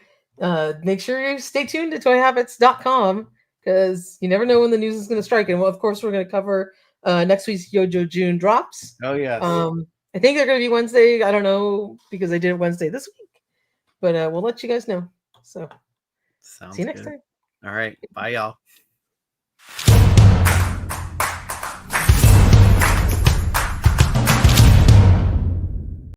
make sure you stay tuned to toyhabits.com because you never know when the news is going to strike. And well, of course, we're going to cover next week's Yojo June drops.
Oh yes.
I think they're going to be Wednesday. I don't know because I did it Wednesday this week, but we'll let you guys know. So
Sounds
see you next
good.
time.
All right. Bye, y'all.